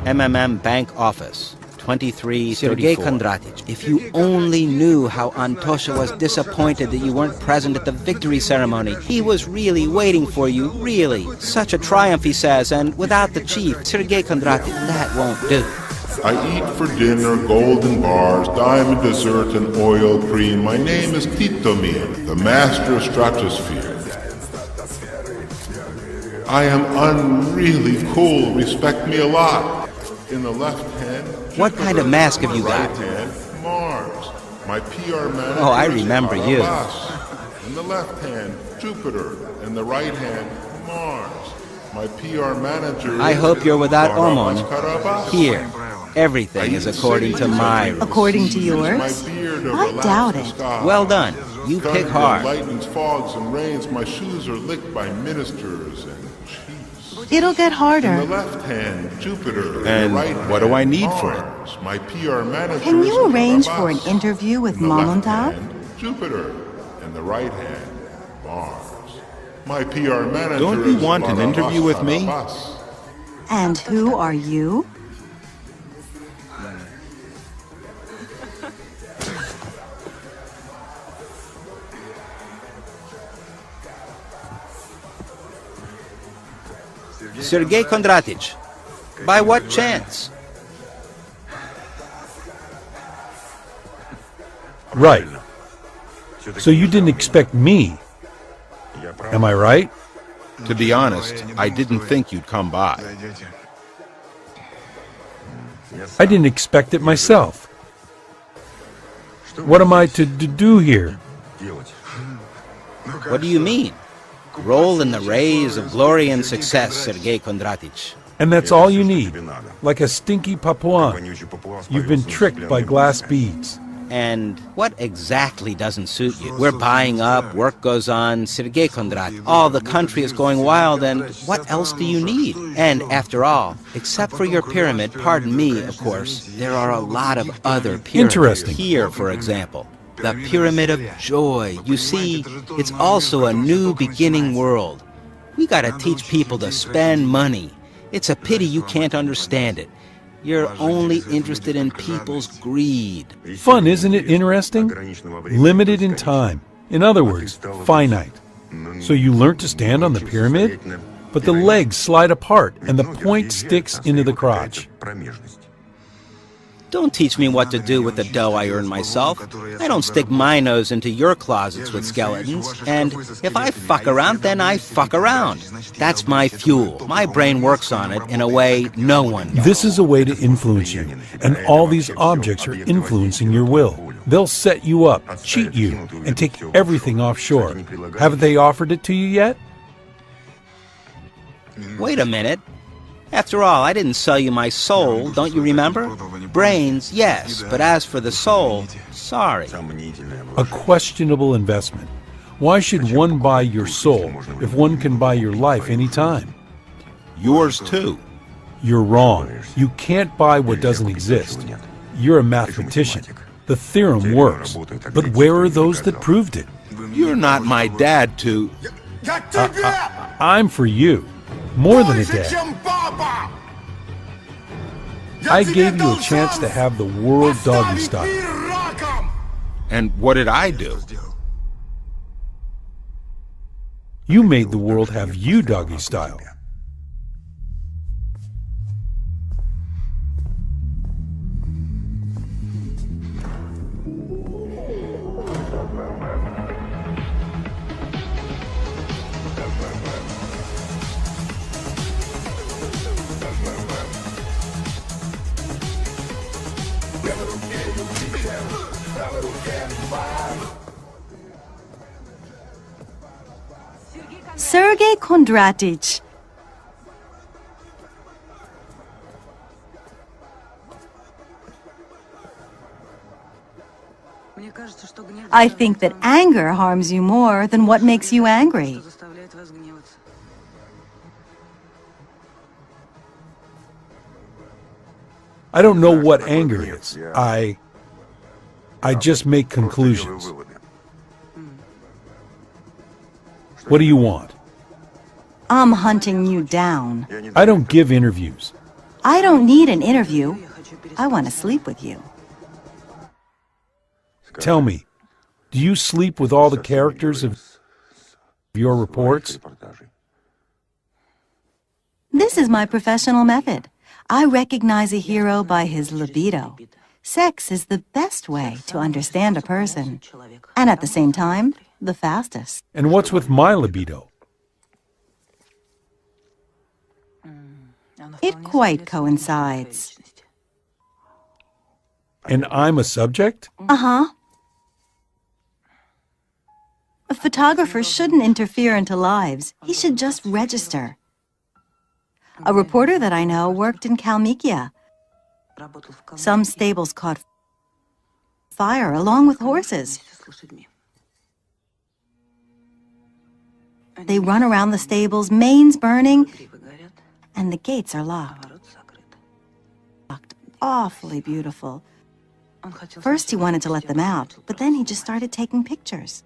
MMM Bank Office, 2334. Sergey Kondratic, if you only knew how Antosha was disappointed that you weren't present at the victory ceremony. He was really waiting for you, really. Such a triumph, he says, and without the chief, Sergey Kondratic, that won't do. I eat for dinner golden bars, diamond dessert, and oil cream. My name is Titomir, the master of stratosphere. I am unreally cool. Respect me a lot. In the left hand, what kind of mask have you got? Right hand, Mars. My PR manager. Oh, I remember you. In the left hand, Jupiter. In the right hand, Mars. My PR manager. I hope you're without Omon. Here, everything is according to my rules. According to yours? I doubt it. Well done. You pick hard. Lightnings, fogs, and rains. My shoes are licked by ministers and chiefs. It'll get harder. In the left hand, Jupiter. And right what do I need Mars. for it? My PR manager. Can you arrange for an interview with Mamontov? Jupiter. In the right hand, Mars. My PR manager. Don't you want an interview with me? And who are you? Sergey Kondratic. By what chance? Right. So you didn't expect me. Am I right? To be honest, I didn't think you'd come by. I didn't expect it myself. What am I to do here? What do you mean? Roll in the rays of glory and success, Sergey Kondratic. And that's all you need, like a stinky Papuan. You've been tricked by glass beads. And what exactly doesn't suit you? We're buying up, work goes on, Sergey Kondrat, all the country is going wild, and what else do you need? And after all, except for your pyramid, pardon me, of course, there are a lot of other pyramids. Interesting. Here, for example, the Pyramid of Joy. You see, it's also a new beginning world. We gotta teach people to spend money. It's a pity you can't understand it. You're only interested in people's greed. Fun, isn't it interesting? Limited in time. In other words, finite. So you learn to stand on the pyramid, but the legs slide apart and the point sticks into the crotch. Don't teach me what to do with the dough I earn myself. I don't stick my nose into your closets with skeletons. And if I fuck around, then I fuck around. That's my fuel. My brain works on it in a way no one does. This is a way to influence you, and all these objects are influencing your will. They'll set you up, cheat you, and take everything offshore. Haven't they offered it to you yet? Wait a minute. After all, I didn't sell you my soul, don't you remember? Brains, yes, but as for the soul, sorry. A questionable investment. Why should one buy your soul if one can buy your life any time? Yours too. You're wrong. You can't buy what doesn't exist. You're a mathematician. The theorem works, but where are those that proved it? You're not my dad to... I'm for you. More than a dad. I gave you a chance to have the world doggy style. And what did I do? You made the world have you doggy style. Sergey Kondratic. I think that anger harms you more than what makes you angry. I don't know what anger is. I just make conclusions. What do you want? I'm hunting you down. I don't give interviews. I don't need an interview. I want to sleep with you. Tell me, do you sleep with all the characters of your reports? This is my professional method. I recognize a hero by his libido. Sex is the best way to understand a person, and at the same time, the fastest. And what's with my libido? It quite coincides. And I'm a subject? Uh-huh. A photographer shouldn't interfere into lives. He should just register. A reporter that I know worked in Kalmykia. Some stables caught fire along with horses. They run around the stables, manes burning, and the gates are locked. Awfully beautiful. First he wanted to let them out, but then he just started taking pictures.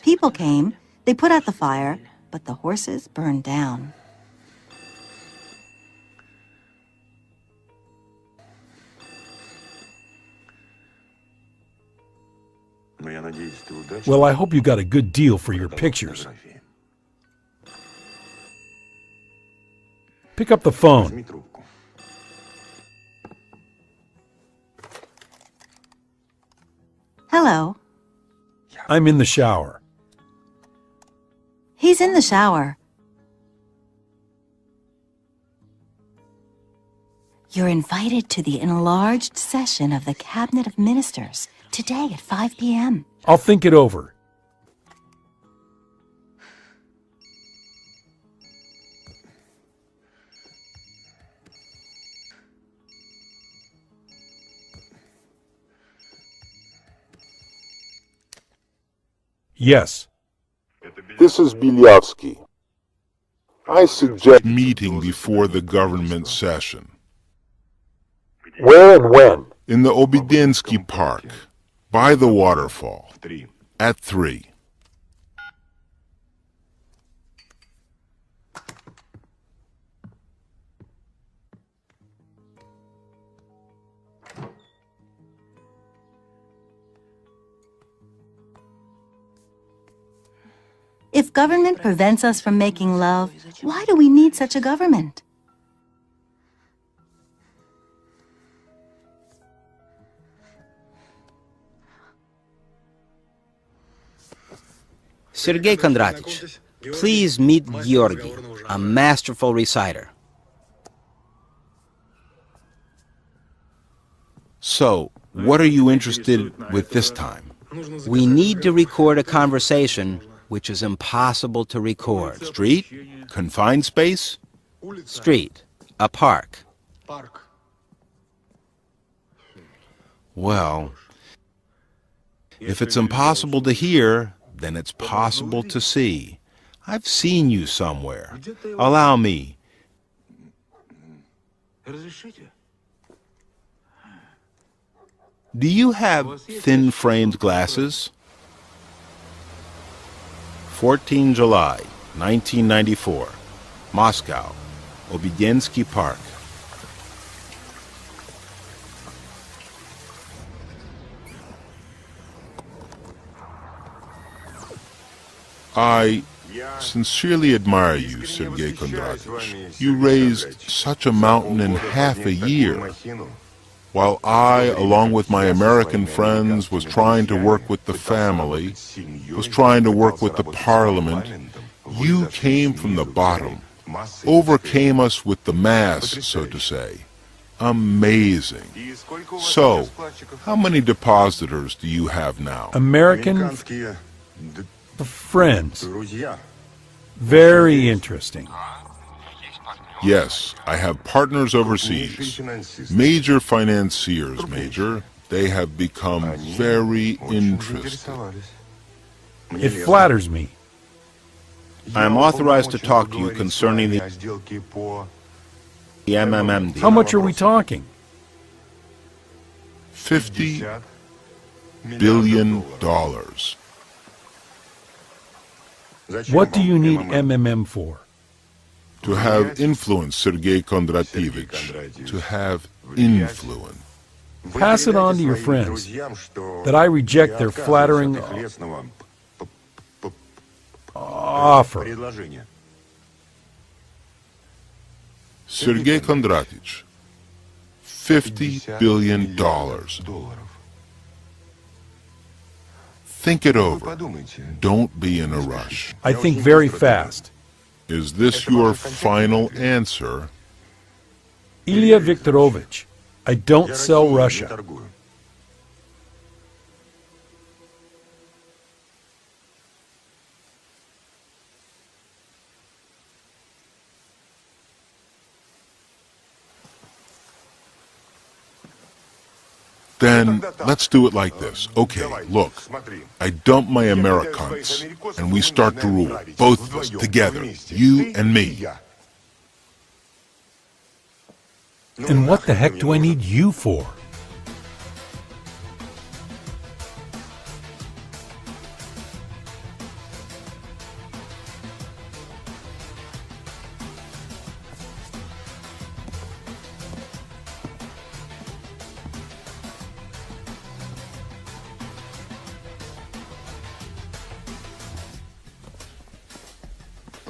People came, they put out the fire, but the horses burned down. Well, I hope you got a good deal for your pictures. Pick up the phone. Hello. I'm in the shower. He's in the shower. You're invited to the enlarged session of the Cabinet of Ministers today at 5 p.m. I'll think it over. Yes. This is Bilyavsky. I suggest meeting before the government session. Where and when? In the Obidensky Park, by the waterfall, at 3. If government prevents us from making love, why do we need such a government? Sergey Kondratych, please meet Georgy, a masterful reciter. So, what are you interested with this time? We need to record a conversation which is impossible to record. Street? Confined space? Street. A park. Well, if it's impossible to hear, then it's possible to see. I've seen you somewhere. Allow me. Do you have thin-framed glasses? 14 July, 1994. Moscow, Obidensky Park. I sincerely admire you, Sergey Kondratych. You raised such a mountain in half a year. While I, along with my American friends, was trying to work with the family, was trying to work with the parliament, you came from the bottom, overcame us with the mass, so to say. Amazing. So, how many depositors do you have now? American friends. Very interesting. Yes, I have partners overseas. Major financiers, Major. They have become very interested. It flatters me. I am authorized to talk to you concerning the MMM deal. How much are we talking? $50 billion. What do you need MMM for? To have influence, Sergey Kondratyevich. To have influence. Pass it on to your friends that I reject their flattering offer. Sergey Kondratych, $50 billion. Think it over. Don't be in a rush. I think very fast. Is this your final answer? Ilya Viktorovich, I don't sell Russia. Then let's do it like this. Okay, look, I dump my Americans, and we start to rule, both of us, together, you and me. And what the heck do I need you for?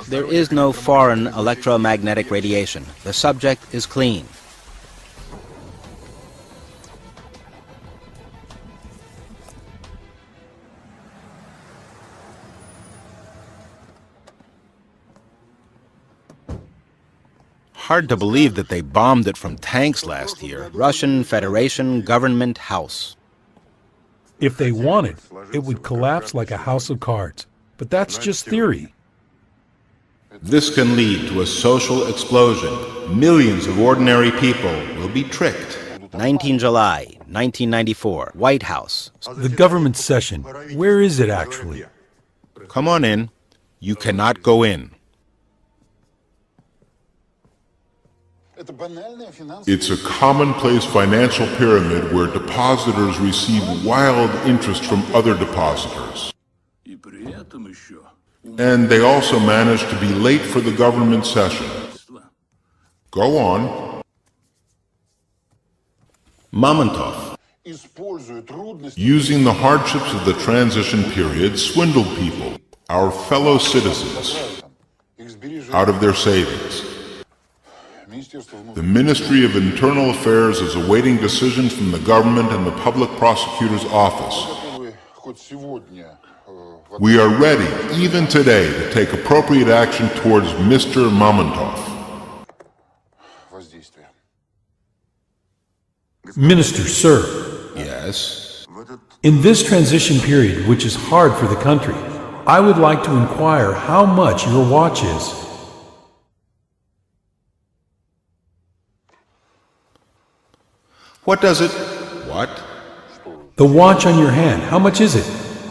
There is no foreign electromagnetic radiation. The subject is clean. Hard to believe that they bombed it from tanks last year. Russian Federation Government House. If they wanted, it would collapse like a house of cards. But that's just theory. This can lead to a social explosion. Millions of ordinary people will be tricked. 19 July, 1994, White House. The government session, where is it actually? Come on in. You cannot go in. It's a commonplace financial pyramid where depositors receive wild interest from other depositors. And they also manage to be late for the government session. Go on. Mamontov, Using the hardships of the transition period, swindled people, our fellow citizens, out of their savings. The Ministry of Internal Affairs is awaiting decisions from the government and the public prosecutor's office. We are ready, even today, to take appropriate action towards Mr. Mamontov. Minister, sir. yes? In this transition period, which is hard for the country, I would like to inquire how much your watch is. What does it? What? The watch on your hand, how much is it?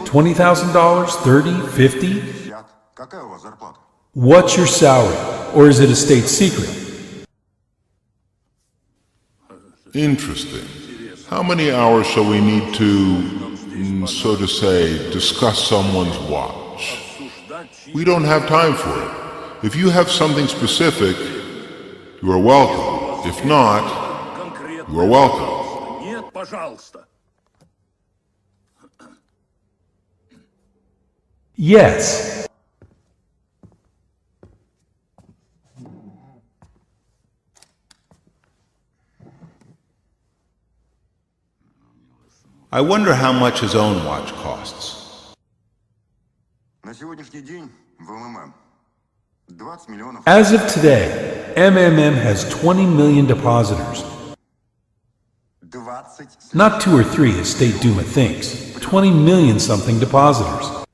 $20,000? $30,000? $50,000? What's your salary? Or is it a state secret? Interesting. How many hours shall we need to, so to say, discuss someone's watch? We don't have time for it. If you have something specific, you are welcome. If not, you are welcome. Yes. I wonder how much his own watch costs. As of today, MMM has 20 million depositors. Not 2 or 3 as State Duma thinks. 20 million something depositors.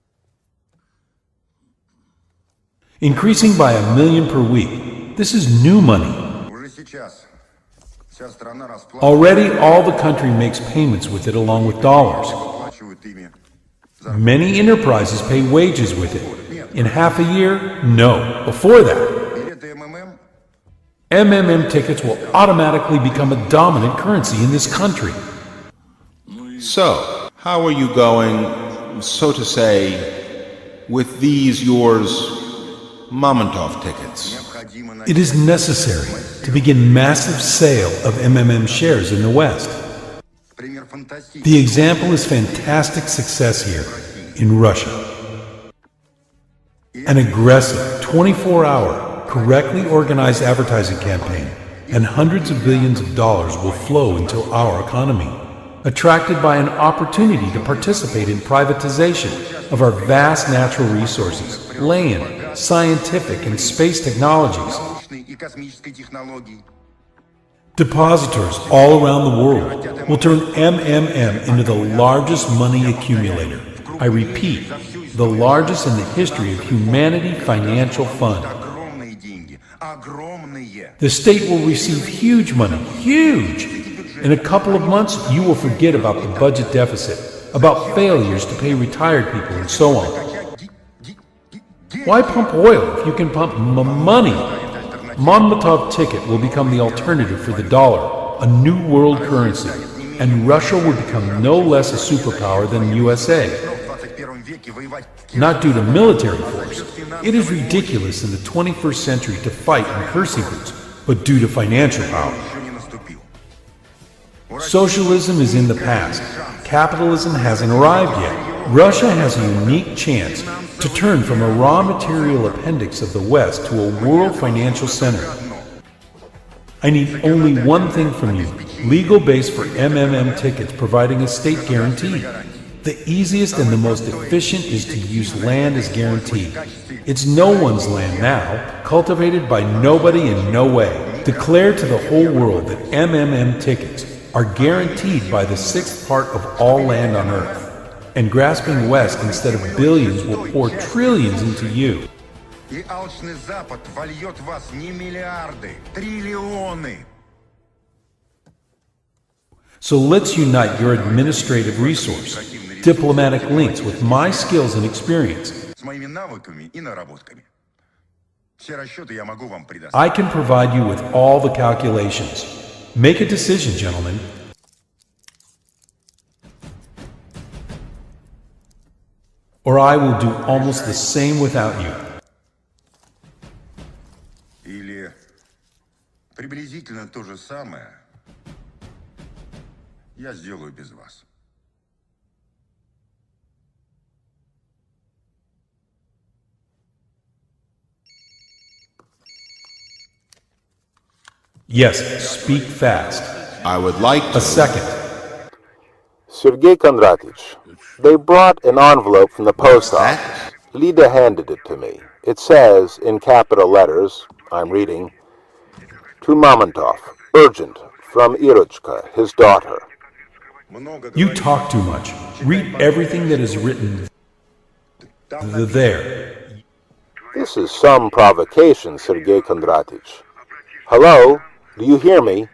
Increasing by 1 million per week. This is new money. Already all the country makes payments with it along with dollars. Many enterprises pay wages with it. In half a year? No. Before that. MMM tickets will automatically become a dominant currency in this country. So, how are you going, so to say, with these yours Mamontov tickets? It is necessary to begin massive sale of MMM shares in the West. The example is fantastic success here in Russia. An aggressive 24-hour, correctly organized advertising campaign and hundreds of billions of dollars will flow into our economy, attracted by an opportunity to participate in privatization of our vast natural resources, land, scientific and space technologies. Depositors all around the world will turn MMM into the largest money accumulator. I repeat, the largest in the history of humanity financial fund. The state will receive huge money, huge! In a couple of months, you will forget about the budget deficit, about failures to pay retired people and so on. Why pump oil if you can pump money? Mamontov ticket will become the alternative for the dollar, a new world currency, and Russia will become no less a superpower than the USA. Not due to military force. It is ridiculous in the 21st century to fight in kersey boots, but due to financial power. Socialism is in the past. Capitalism hasn't arrived yet. Russia has a unique chance to turn from a raw material appendix of the West to a world financial center. I need only one thing from you, legal base for MMM tickets providing a state guarantee. The easiest and the most efficient is to use land as guarantee. It's no one's land now, cultivated by nobody in no way. Declare to the whole world that MMM tickets are guaranteed by the 6th part of all land on earth. And grasping West instead of billions will pour trillions into you. So let's unite your administrative resource, diplomatic links with my skills and experience, I can provide you with all the calculations. Make a decision, gentlemen. Or I will do almost the same without you. Или приблизительно то же самое я сделаю без вас. Yes, speak fast. I would like to... A second. Sergey Kondratich, they brought an envelope from the post office. Lida handed it to me. It says, in capital letters, I'm reading, to Mamontov, urgent, from Irochka, his daughter. You talk too much. Read everything that is written there. This is some provocation, Sergey Kondratich. Hello? Do you hear me?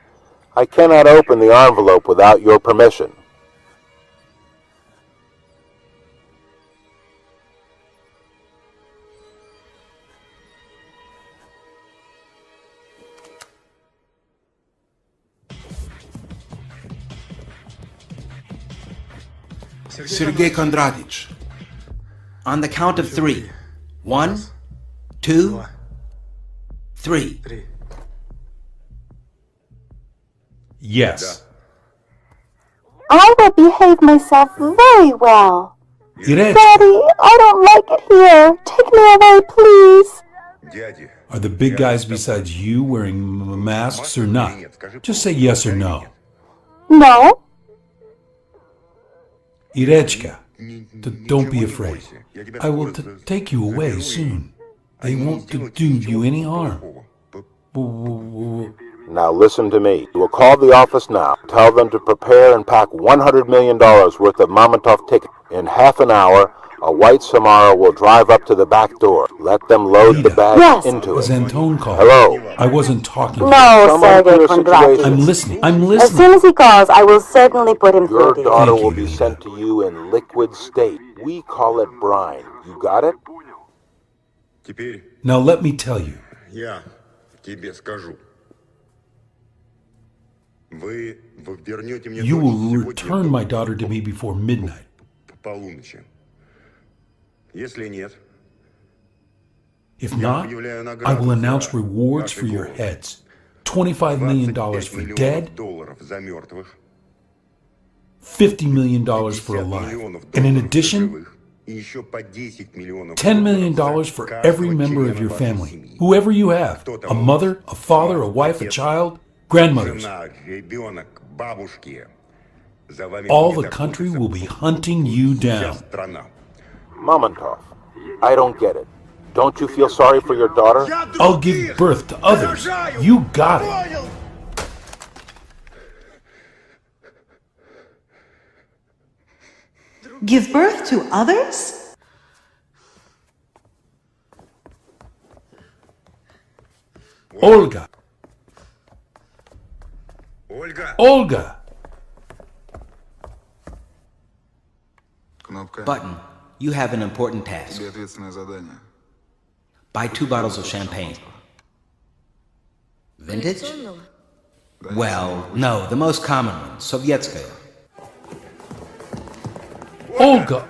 I cannot open the envelope without your permission. Sergey Kondratich. On the count of 3. 1, 2, 3. Yes. I will behave myself very well. Daddy, I don't like it here. Take me away, please. Are the big guys besides you wearing masks or not? Just say yes or no. No. Irechka, don't be afraid. I will take you away soon. They won't do you any harm. Now listen to me. You will call the office now. Tell them to prepare and pack $100 million worth of Mamontov tickets. In half an hour, a white Samara will drive up to the back door. Let them load the bag into it. Antone called. Hello. I wasn't talking. No, Sergey Kondratich. I'm listening. I'm listening. As soon as he calls, I will certainly put him Your through. daughter will be sent to you in liquid state. We call it brine. You got it? Now let me tell you. Я тебе скажу. You will return my daughter to me before midnight. If not, I will announce rewards for your heads. $25 million for dead, $50 million for alive. And in addition, $10 million for every member of your family, whoever you have, a mother, a father, a wife, a child, grandmothers. All the country will be hunting you down. Mamontov, I don't get it. Don't you feel sorry for your daughter? I'll give birth to others. You got it. Give birth to others? Olga. Olga. Button, you have an important task. Buy 2 bottles of champagne. Vintage? Well, no, the most common one, Sovietskaya. Olga.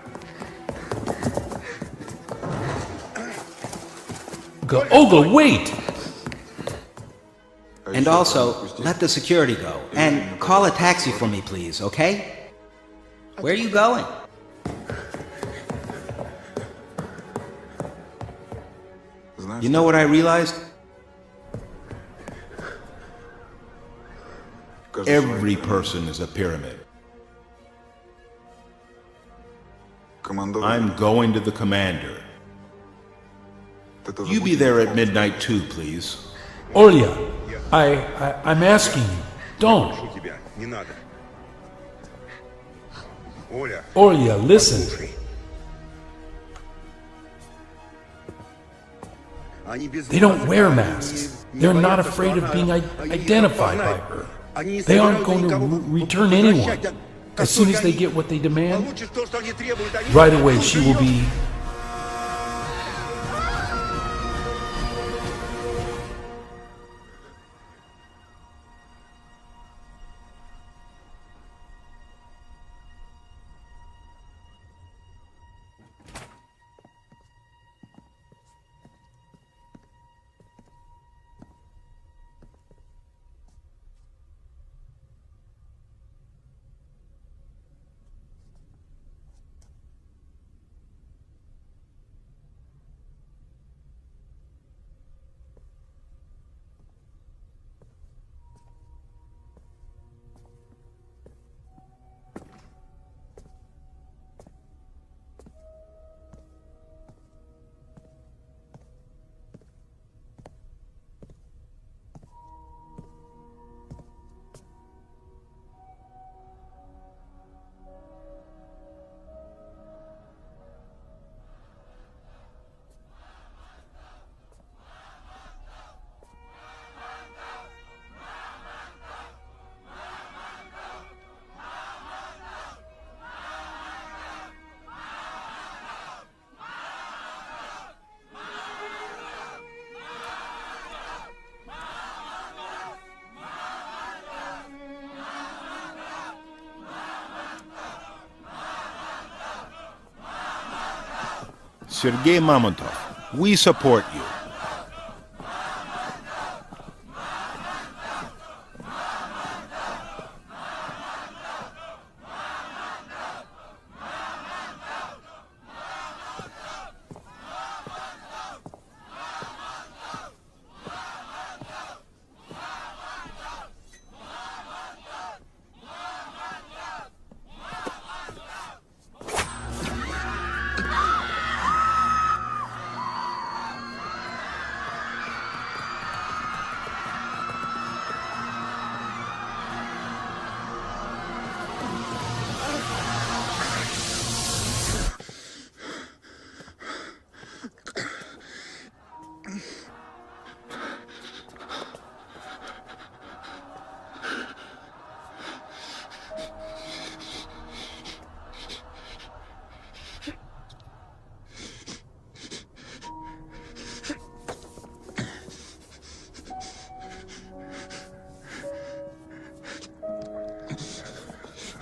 Olga, wait! And also, let the security go. And call a taxi for me, please, okay? Where are you going? You know what I realized? Every person is a pyramid. I'm going to the commander. You be there at midnight too, please. Olya, I'm asking you, don't. Olya, listen. They don't wear masks. They're not afraid of being identified by her. They aren't going to return anyone. As soon as they get what they demand, right away she will be Sergey Mamontov, we support you.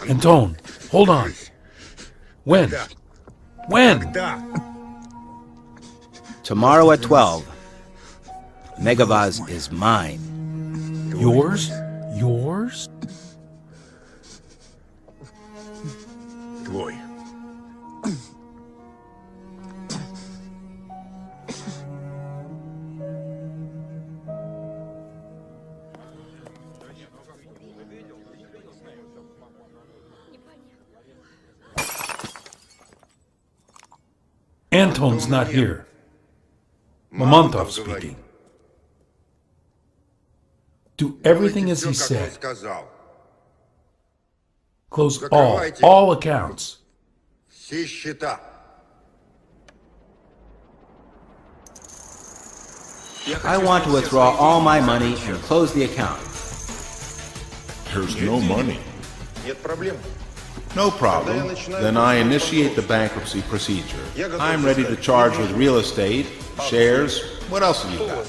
Anton, hold on. When? When? Tomorrow at 12. Megavaz is mine. Yours? Yours? Твой. Anton's not here. Mamontov speaking. Do everything as he said. Close all accounts. Все счета. I want to withdraw all my money and close the account. There's no money. Нет проблем. No problem. Then I initiate the bankruptcy procedure. I'm ready to charge with real estate, shares. What else have you got?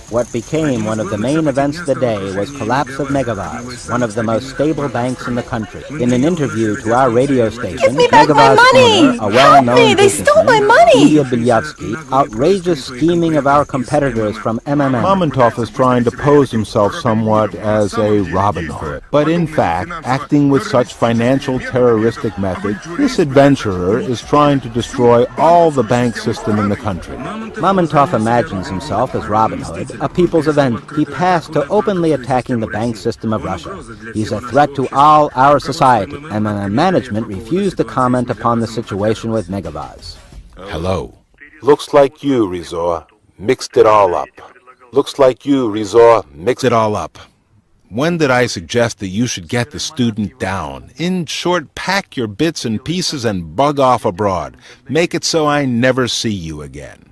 What became one of the main events of the day was collapse of Megavaz, one of the most stable banks in the country. In an interview to our radio station, Megavaz owner, a well-known businessman, Ilya Bilyavsky, outrageous scheming of our competitors from MMM. Mamontov is trying to pose himself somewhat as a Robin Hood, but in fact, acting with such financial terroristic methods, this adventurer is trying to destroy all the bank system in the country. Mamontov imagines himself as Robin Hood, a people's event. He passed to openly attacking the bank system of Russia. He's a threat to all our society, and management refused to comment upon the situation with Megavaz. Hello. Looks like you, Rizor, mixed it all up. Looks like you, Rizor, mixed it all up. When did I suggest that you should get the student down? In short, pack your bits and pieces and bug off abroad. Make it so I never see you again.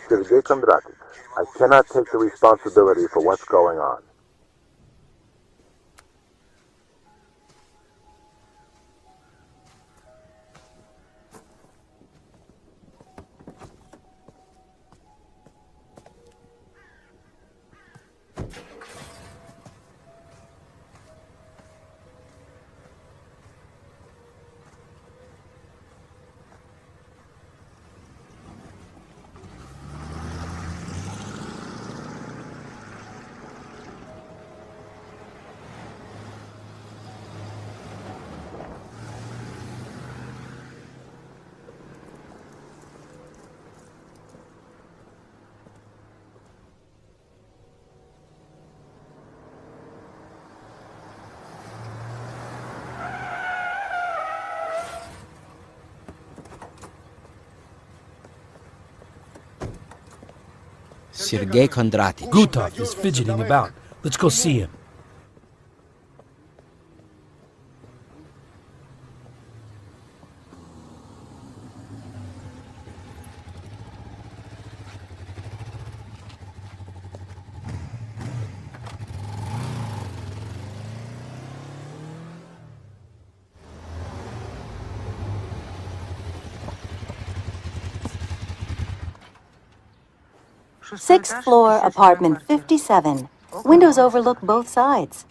Sergey Kondratich, I cannot take the responsibility for what's going on. Sergey Kondraty. Gutov is fidgeting about. Let's go see him. Sixth floor, apartment 57. Windows overlook both sides.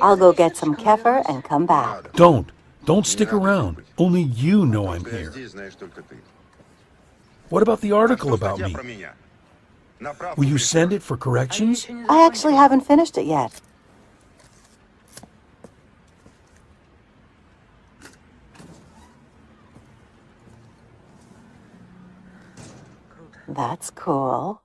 I'll go get some kefir and come back. Don't stick around. Only you know I'm here. What about the article about me? Will you send it for corrections? I actually haven't finished it yet. That's cool.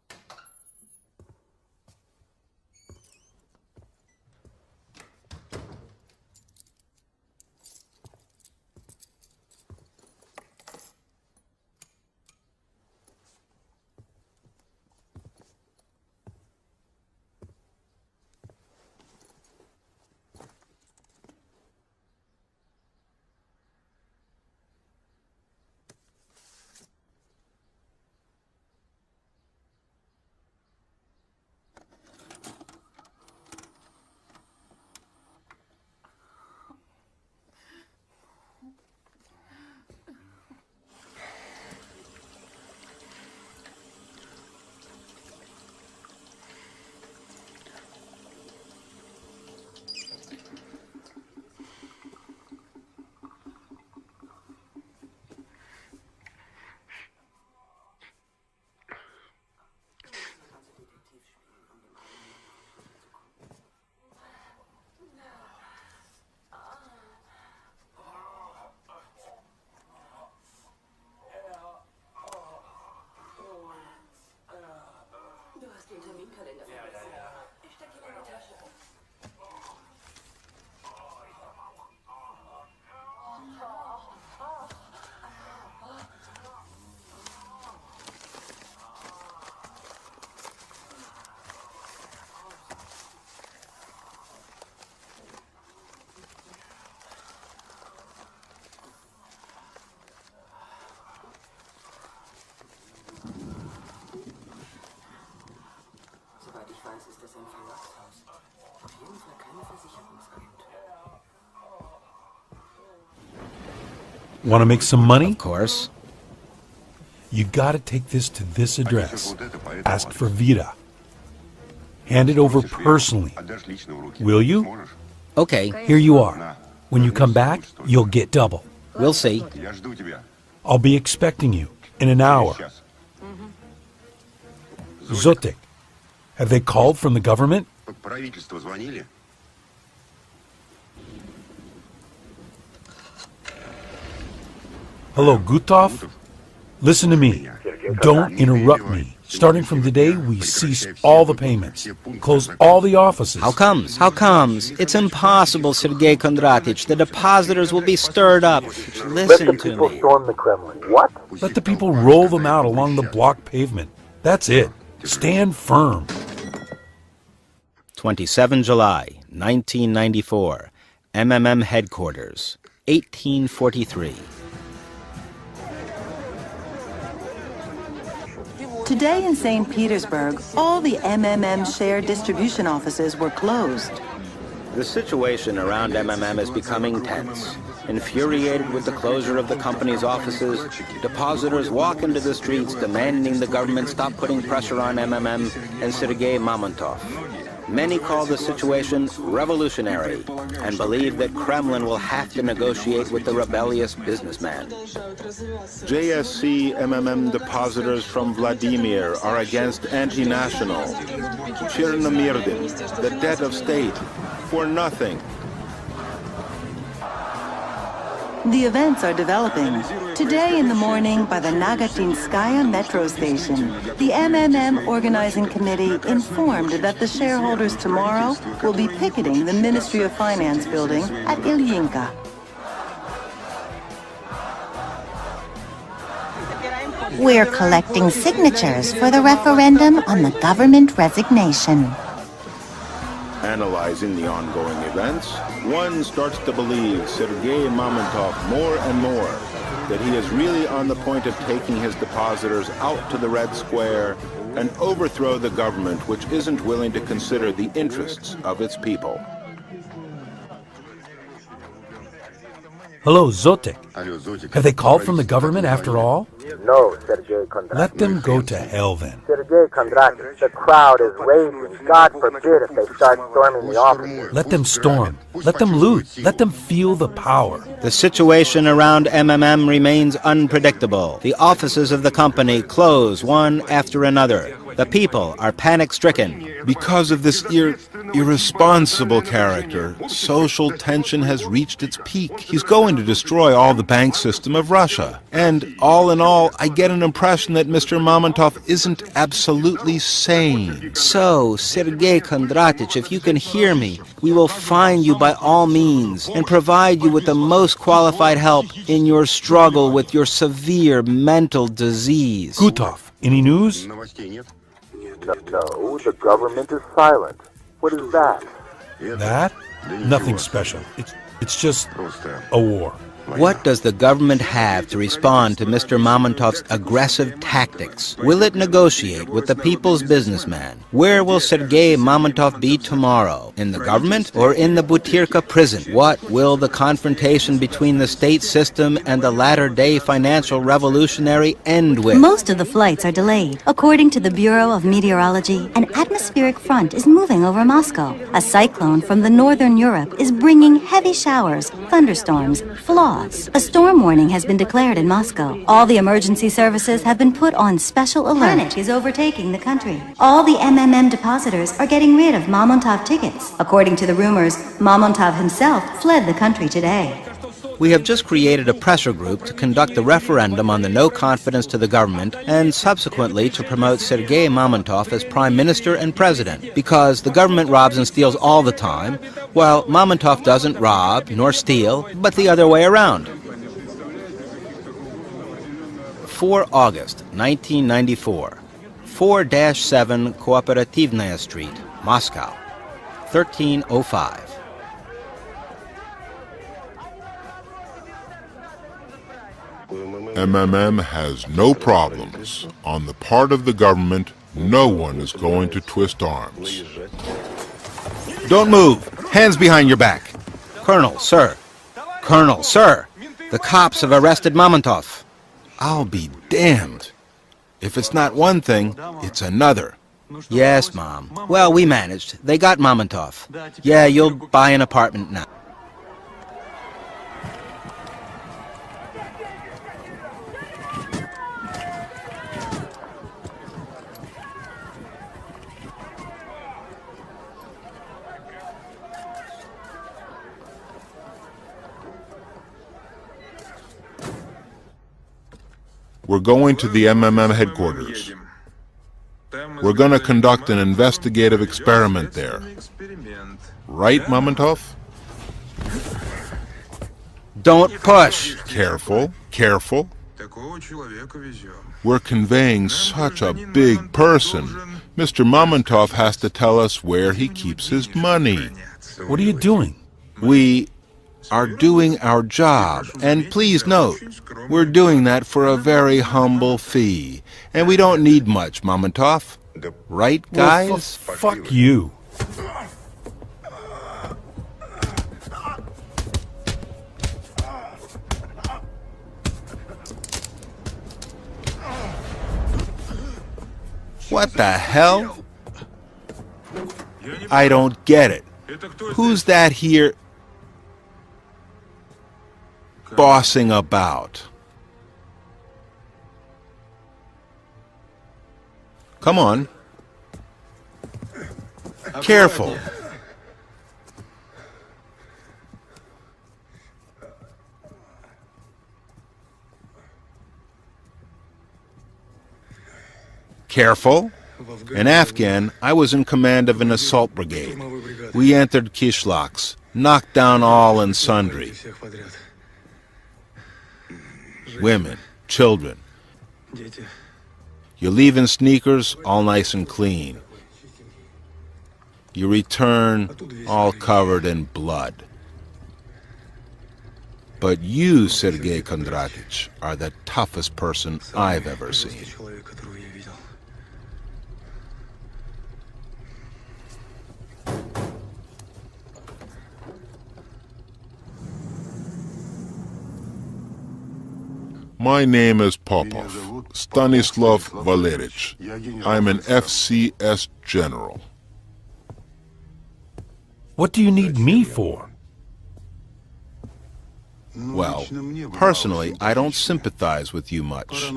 Want to make some money? Of course. You gotta take this to this address. Ask for Vida. Hand it over personally. Will you? Okay. Here you are. When you come back, you'll get double. We'll see. I'll be expecting you in an hour. Zotik, have they called from the government? Hello, Gutov? Listen to me. Don't interrupt me. Starting from today, we cease all the payments. Close all the offices. How comes? How comes? It's impossible, Sergey Kondraty. The depositors will be stirred up. Listen to me. Storm the Kremlin. What? Let the people roll them out along the block pavement. That's it. Stand firm. 27 July, 1994. MMM Headquarters, 1843. Today in St. Petersburg, all the MMM share distribution offices were closed. The situation around MMM is becoming tense. Infuriated with the closure of the company's offices, depositors walk into the streets demanding the government stop putting pressure on MMM and Sergey Mamontov. Many call the situation revolutionary and believe that Kremlin will have to negotiate with the rebellious businessman. JSC MMM depositors from Vladimir are against anti-national. Chernomirdin, the debt of state, for nothing. The events are developing. Today in the morning by the Nagatinskaya metro station, the MMM organizing committee informed that the shareholders tomorrow will be picketing the Ministry of Finance building at Ilyinka. We're collecting signatures for the referendum on the government resignation. Analyzing the ongoing events, one starts to believe Sergey Mamontov more and more, that he is really on the point of taking his depositors out to the Red Square and overthrow the government which isn't willing to consider the interests of its people. Hello, Zotek. Have they called from the government after all? No, Sergey Kondrativ. Let them go to hell then. Sergey Kondrativ, the crowd is raging. God forbid if they start storming the offices. Let them storm. Let them loot. Let them feel the power. The situation around MMM remains unpredictable. The offices of the company close one after another. The people are panic-stricken. Because of this irresponsible character, social tension has reached its peak. He's going to destroy all the bank system of Russia. And all in all, I get an impression that Mr. Mamontov isn't absolutely sane. So, Sergey Kondrativ, if you can hear me, we will find you by all means and provide you with the most qualified help in your struggle with your severe mental disease. Gutov, any news? No, the government is silent. What is that? That? Nothing special. It's just a war. What does the government have to respond to Mr. Mamontov's aggressive tactics? Will it negotiate with the people's businessman? Where will Sergey Mamontov be tomorrow? In the government or in the Butyrka prison? What will the confrontation between the state system and the latter-day financial revolutionary end with? Most of the flights are delayed. According to the Bureau of Meteorology, an atmospheric front is moving over Moscow. A cyclone from the northern Europe is bringing heavy showers, thunderstorms, flaws. A storm warning has been declared in Moscow. All the emergency services have been put on special alert. Panic is overtaking the country. All the MMM depositors are getting rid of Mamontov tickets. According to the rumors, Mamontov himself fled the country today. We have just created a pressure group to conduct the referendum on the no confidence to the government and subsequently to promote Sergey Mamontov as Prime Minister and President, because the government robs and steals all the time, while Mamontov doesn't rob nor steal, but the other way around. 4 August 1994, 4-7 Kooperativnaya Street, Moscow, 1305. MMM has no problems. On the part of the government, no one is going to twist arms. Don't move! Hands behind your back! Colonel, sir! Colonel, sir! The cops have arrested Mamontov. I'll be damned. If it's not one thing, it's another. Yes, Mom. Well, we managed. They got Mamontov. Yeah, you'll buy an apartment now. We're going to the MMM headquarters. We're going to conduct an investigative experiment there. Right, Mamontov? Don't push! Careful, careful. We're conveying such a big person. Mr. Mamontov has to tell us where he keeps his money. What are you doing? We are doing our job, and please note, we're doing that for a very humble fee, and we don't need much, Mamontov. Right, guys? Well, fuck you. What the hell? I don't get it. Who's that here bossing about? Come on. Careful. Careful. In Afghan, I was in command of an assault brigade. We entered Kishlaks, knocked down all and sundry. Women, children. You leave in sneakers, all nice and clean. You return, all covered in blood. But you, Sergey Kondratich, are the toughest person I've ever seen. My name is Popov, Stanislav Valerich. I'm an FCS general. What do you need me for? Well, personally, I don't sympathize with you much.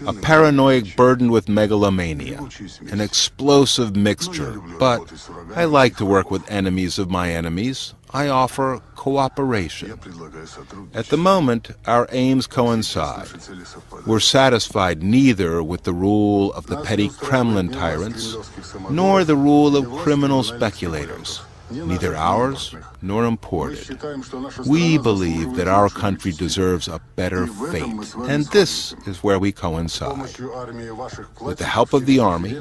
A paranoiac burdened with megalomania, an explosive mixture, but I like to work with enemies of my enemies. I offer cooperation. At the moment, our aims coincide. We're satisfied neither with the rule of the petty Kremlin tyrants, nor the rule of criminal speculators. Neither ours nor imported. We believe that our country deserves a better fate, and this is where we coincide. With the help of the army,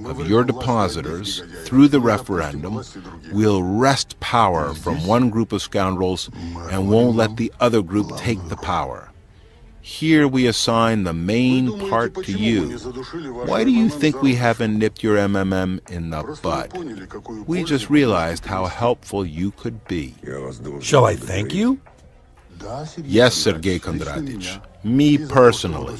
of your depositors, through the referendum, we'll wrest power from one group of scoundrels and won't let the other group take the power. Here we assign the main part to you. Why do you think we haven't nipped your MMM in the bud? We just realized how helpful you could be. Shall I thank you? Yes, Sergey Kondratich. Me personally.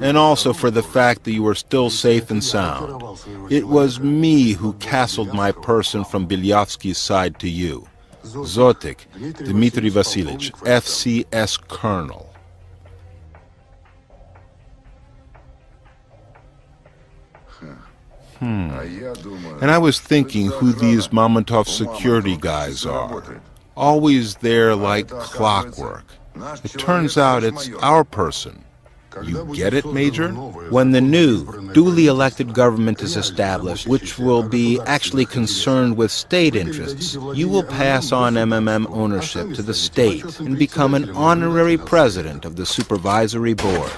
And also for the fact that you were still safe and sound. It was me who castled my person from Bilyavsky's side to you. Zotik, Dmitry Vasilyevich, FCS Colonel. And I was thinking who these Mamontov security guys are. Always there like clockwork. It turns out it's our person. You get it, Major? When the new, duly elected government is established, which will be actually concerned with state interests, you will pass on MMM ownership to the state and become an honorary president of the supervisory board.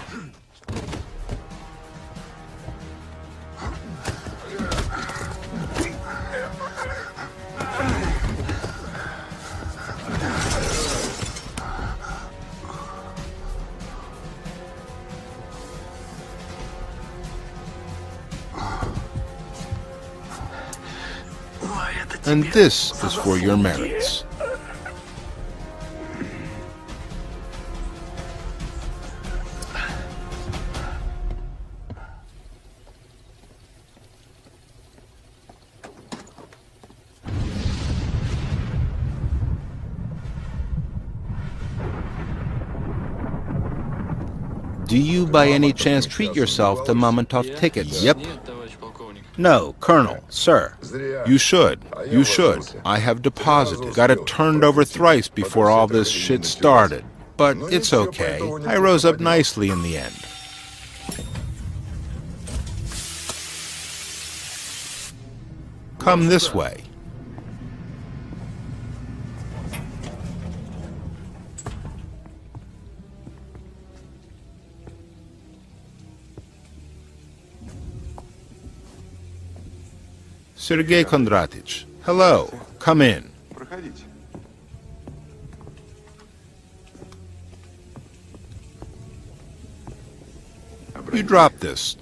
And this is for your merits. Do you by any chance treat yourself to Mamontov tickets? Yep. No, Colonel, sir. You should. You should. I have deposited. Got it turned over thrice before all this shit started. But it's okay. I rose up nicely in the end. Come this way. Sergey Kondratich, hello. Come in. You drop this.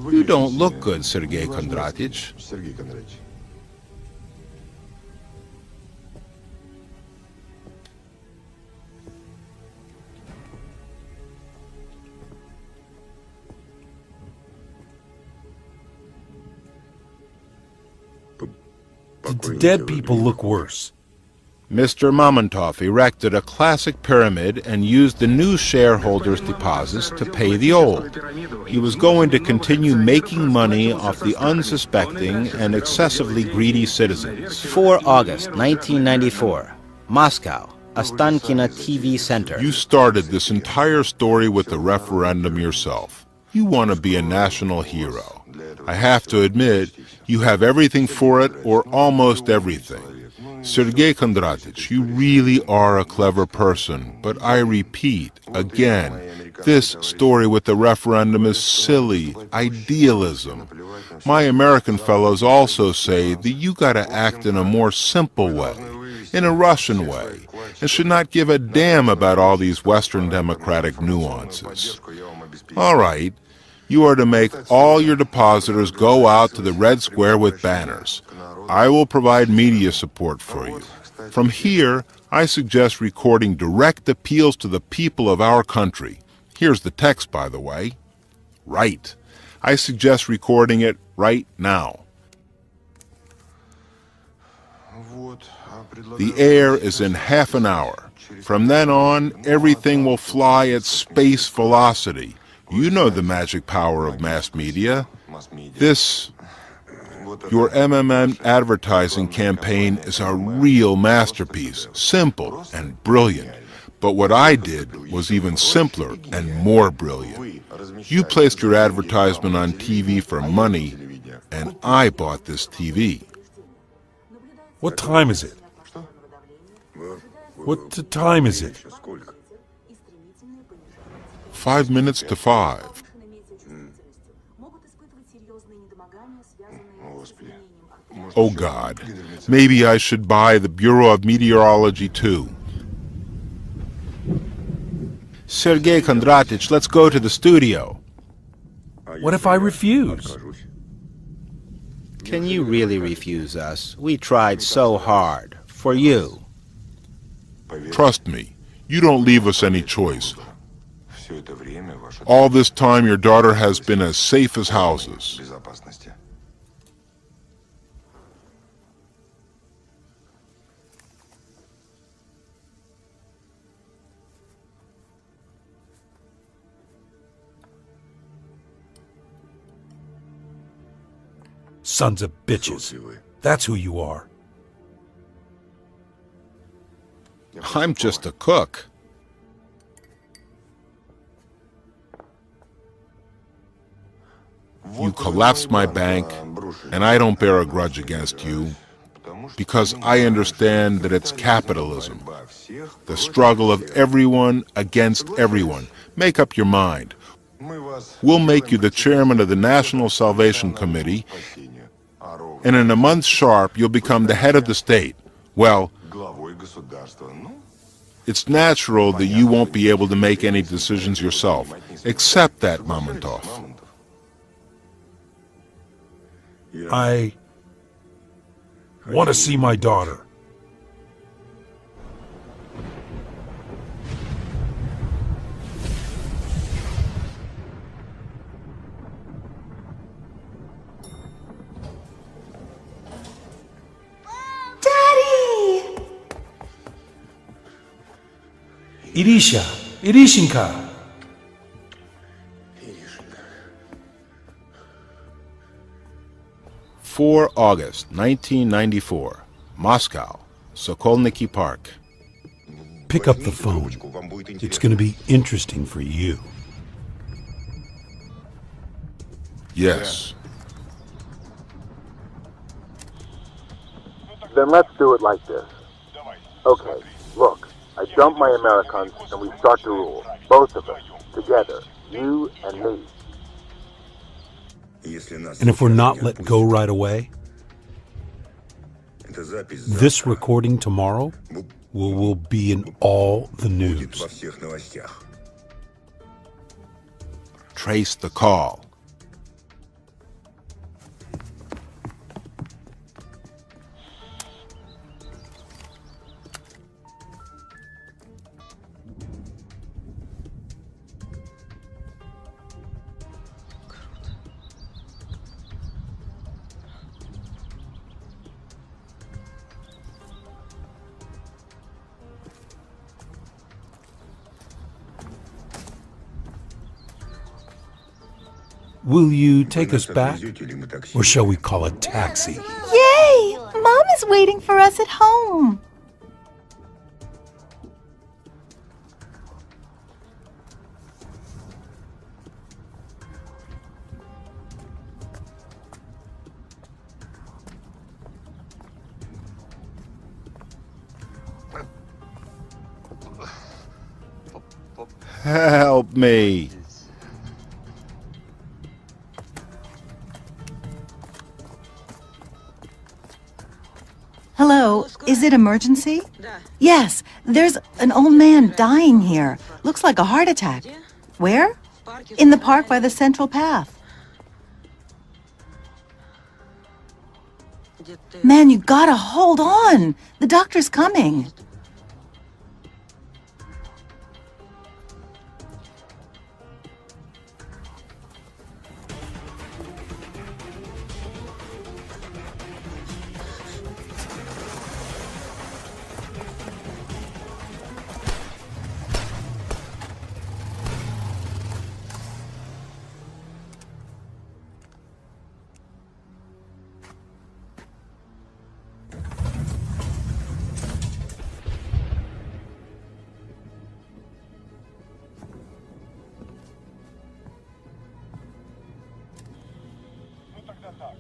You don't look good, Sergey Kondratich. The dead people look worse. Mr. Mamontov erected a classic pyramid and used the new shareholders' deposits to pay the old. He was going to continue making money off the unsuspecting and excessively greedy citizens. 4 August 1994, Moscow, Ostankino TV Center. You started this entire story with the referendum yourself. You want to be a national hero. I have to admit, You have everything for it, or almost everything. Sergey Kondratych, you really are a clever person, but I repeat, again, this story with the referendum is silly, idealism. My American fellows also say that you gotta act in a more simple way, in a Russian way, and should not give a damn about all these Western democratic nuances. All right, you are to make all your depositors go out to the Red Square with banners. I will provide media support for you. From here, I suggest recording direct appeals to the people of our country. Here's the text, by the way. Right. I suggest recording it right now. The air is in half an hour. From then on, everything will fly at space velocity. You know the magic power of mass media. Your MMM advertising campaign is a real masterpiece, simple and brilliant. But what I did was even simpler and more brilliant. You placed your advertisement on TV for money, and I bought this TV. What time is it? What time is it? 5 minutes to 5. Oh God, maybe I should buy the Bureau of Meteorology too. Sergey Kondratych, let's go to the studio. What if I refuse? Can you really refuse us? We tried so hard. For you. Trust me, you don't leave us any choice. All this time your daughter has been as safe as houses. Sons of bitches. That's who you are. I'm just a cook. You collapsed my bank, and I don't bear a grudge against you, because I understand that it's capitalism, the struggle of everyone against everyone. Make up your mind. We'll make you the chairman of the National Salvation Committee, and in a month sharp you'll become the head of the state. Well, it's natural that you won't be able to make any decisions yourself. Accept that, Mamontov. I want to see my daughter. Daddy! Irishinka. 4 August 1994, Moscow, Sokolniki Park. Pick up the phone. It's going to be interesting for you. Yes. Then let's do it like this. Okay, look, I dump my Americans and we start to rule. Both of us, together, you and me. And if we're not let go right away, this recording tomorrow will be in all the news. Trace the call. Will you take us back? Or shall we call a taxi? Yay! Mom is waiting for us at home. Help me. Hello, is it emergency? Yes, there's an old man dying here. Looks like a heart attack. Where? In the park by the central path. Man, you gotta hold on. The doctor's coming.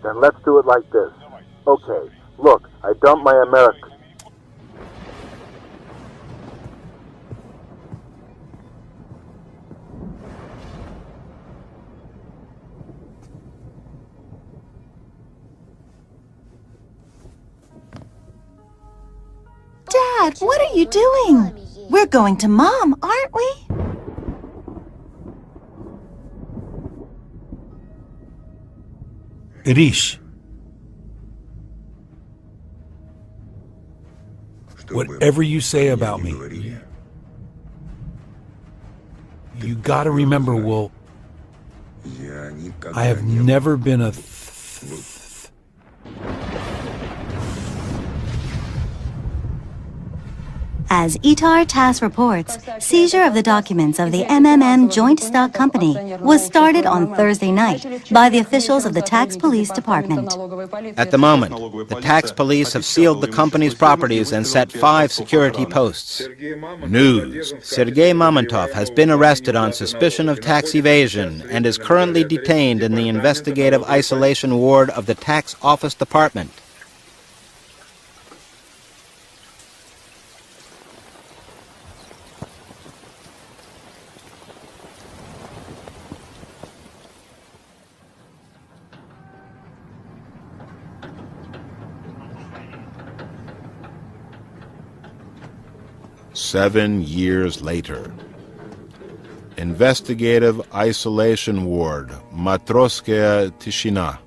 Then let's do it like this. Okay, look, I dumped my American. Dad, what are you doing? We're going to Mom, aren't we? Irish, whatever you say about me, you gotta remember, I have never been a As ITAR TASS reports, seizure of the documents of the MMM Joint Stock Company was started on Thursday night by the officials of the Tax Police Department. At the moment, the tax police have sealed the company's properties and set 5 security posts. News: Sergey Mamontov has been arrested on suspicion of tax evasion and is currently detained in the investigative isolation ward of the Tax Office Department. Seven years later. Investigative Isolation Ward, Matrosskaya Tishina.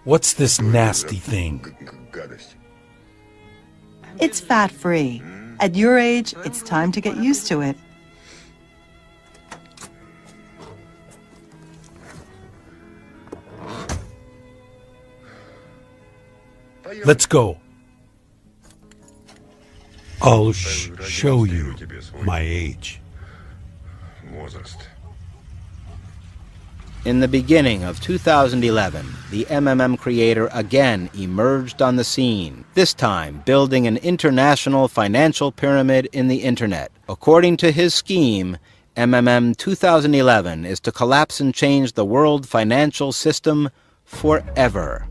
What's this nasty thing? It's fat-free. At your age, it's time to get used to it. Let's go. I'll show you my age. In the beginning of 2011, the MMM creator again emerged on the scene, this time building an international financial pyramid in the Internet. According to his scheme, MMM 2011 is to collapse and change the world financial system forever.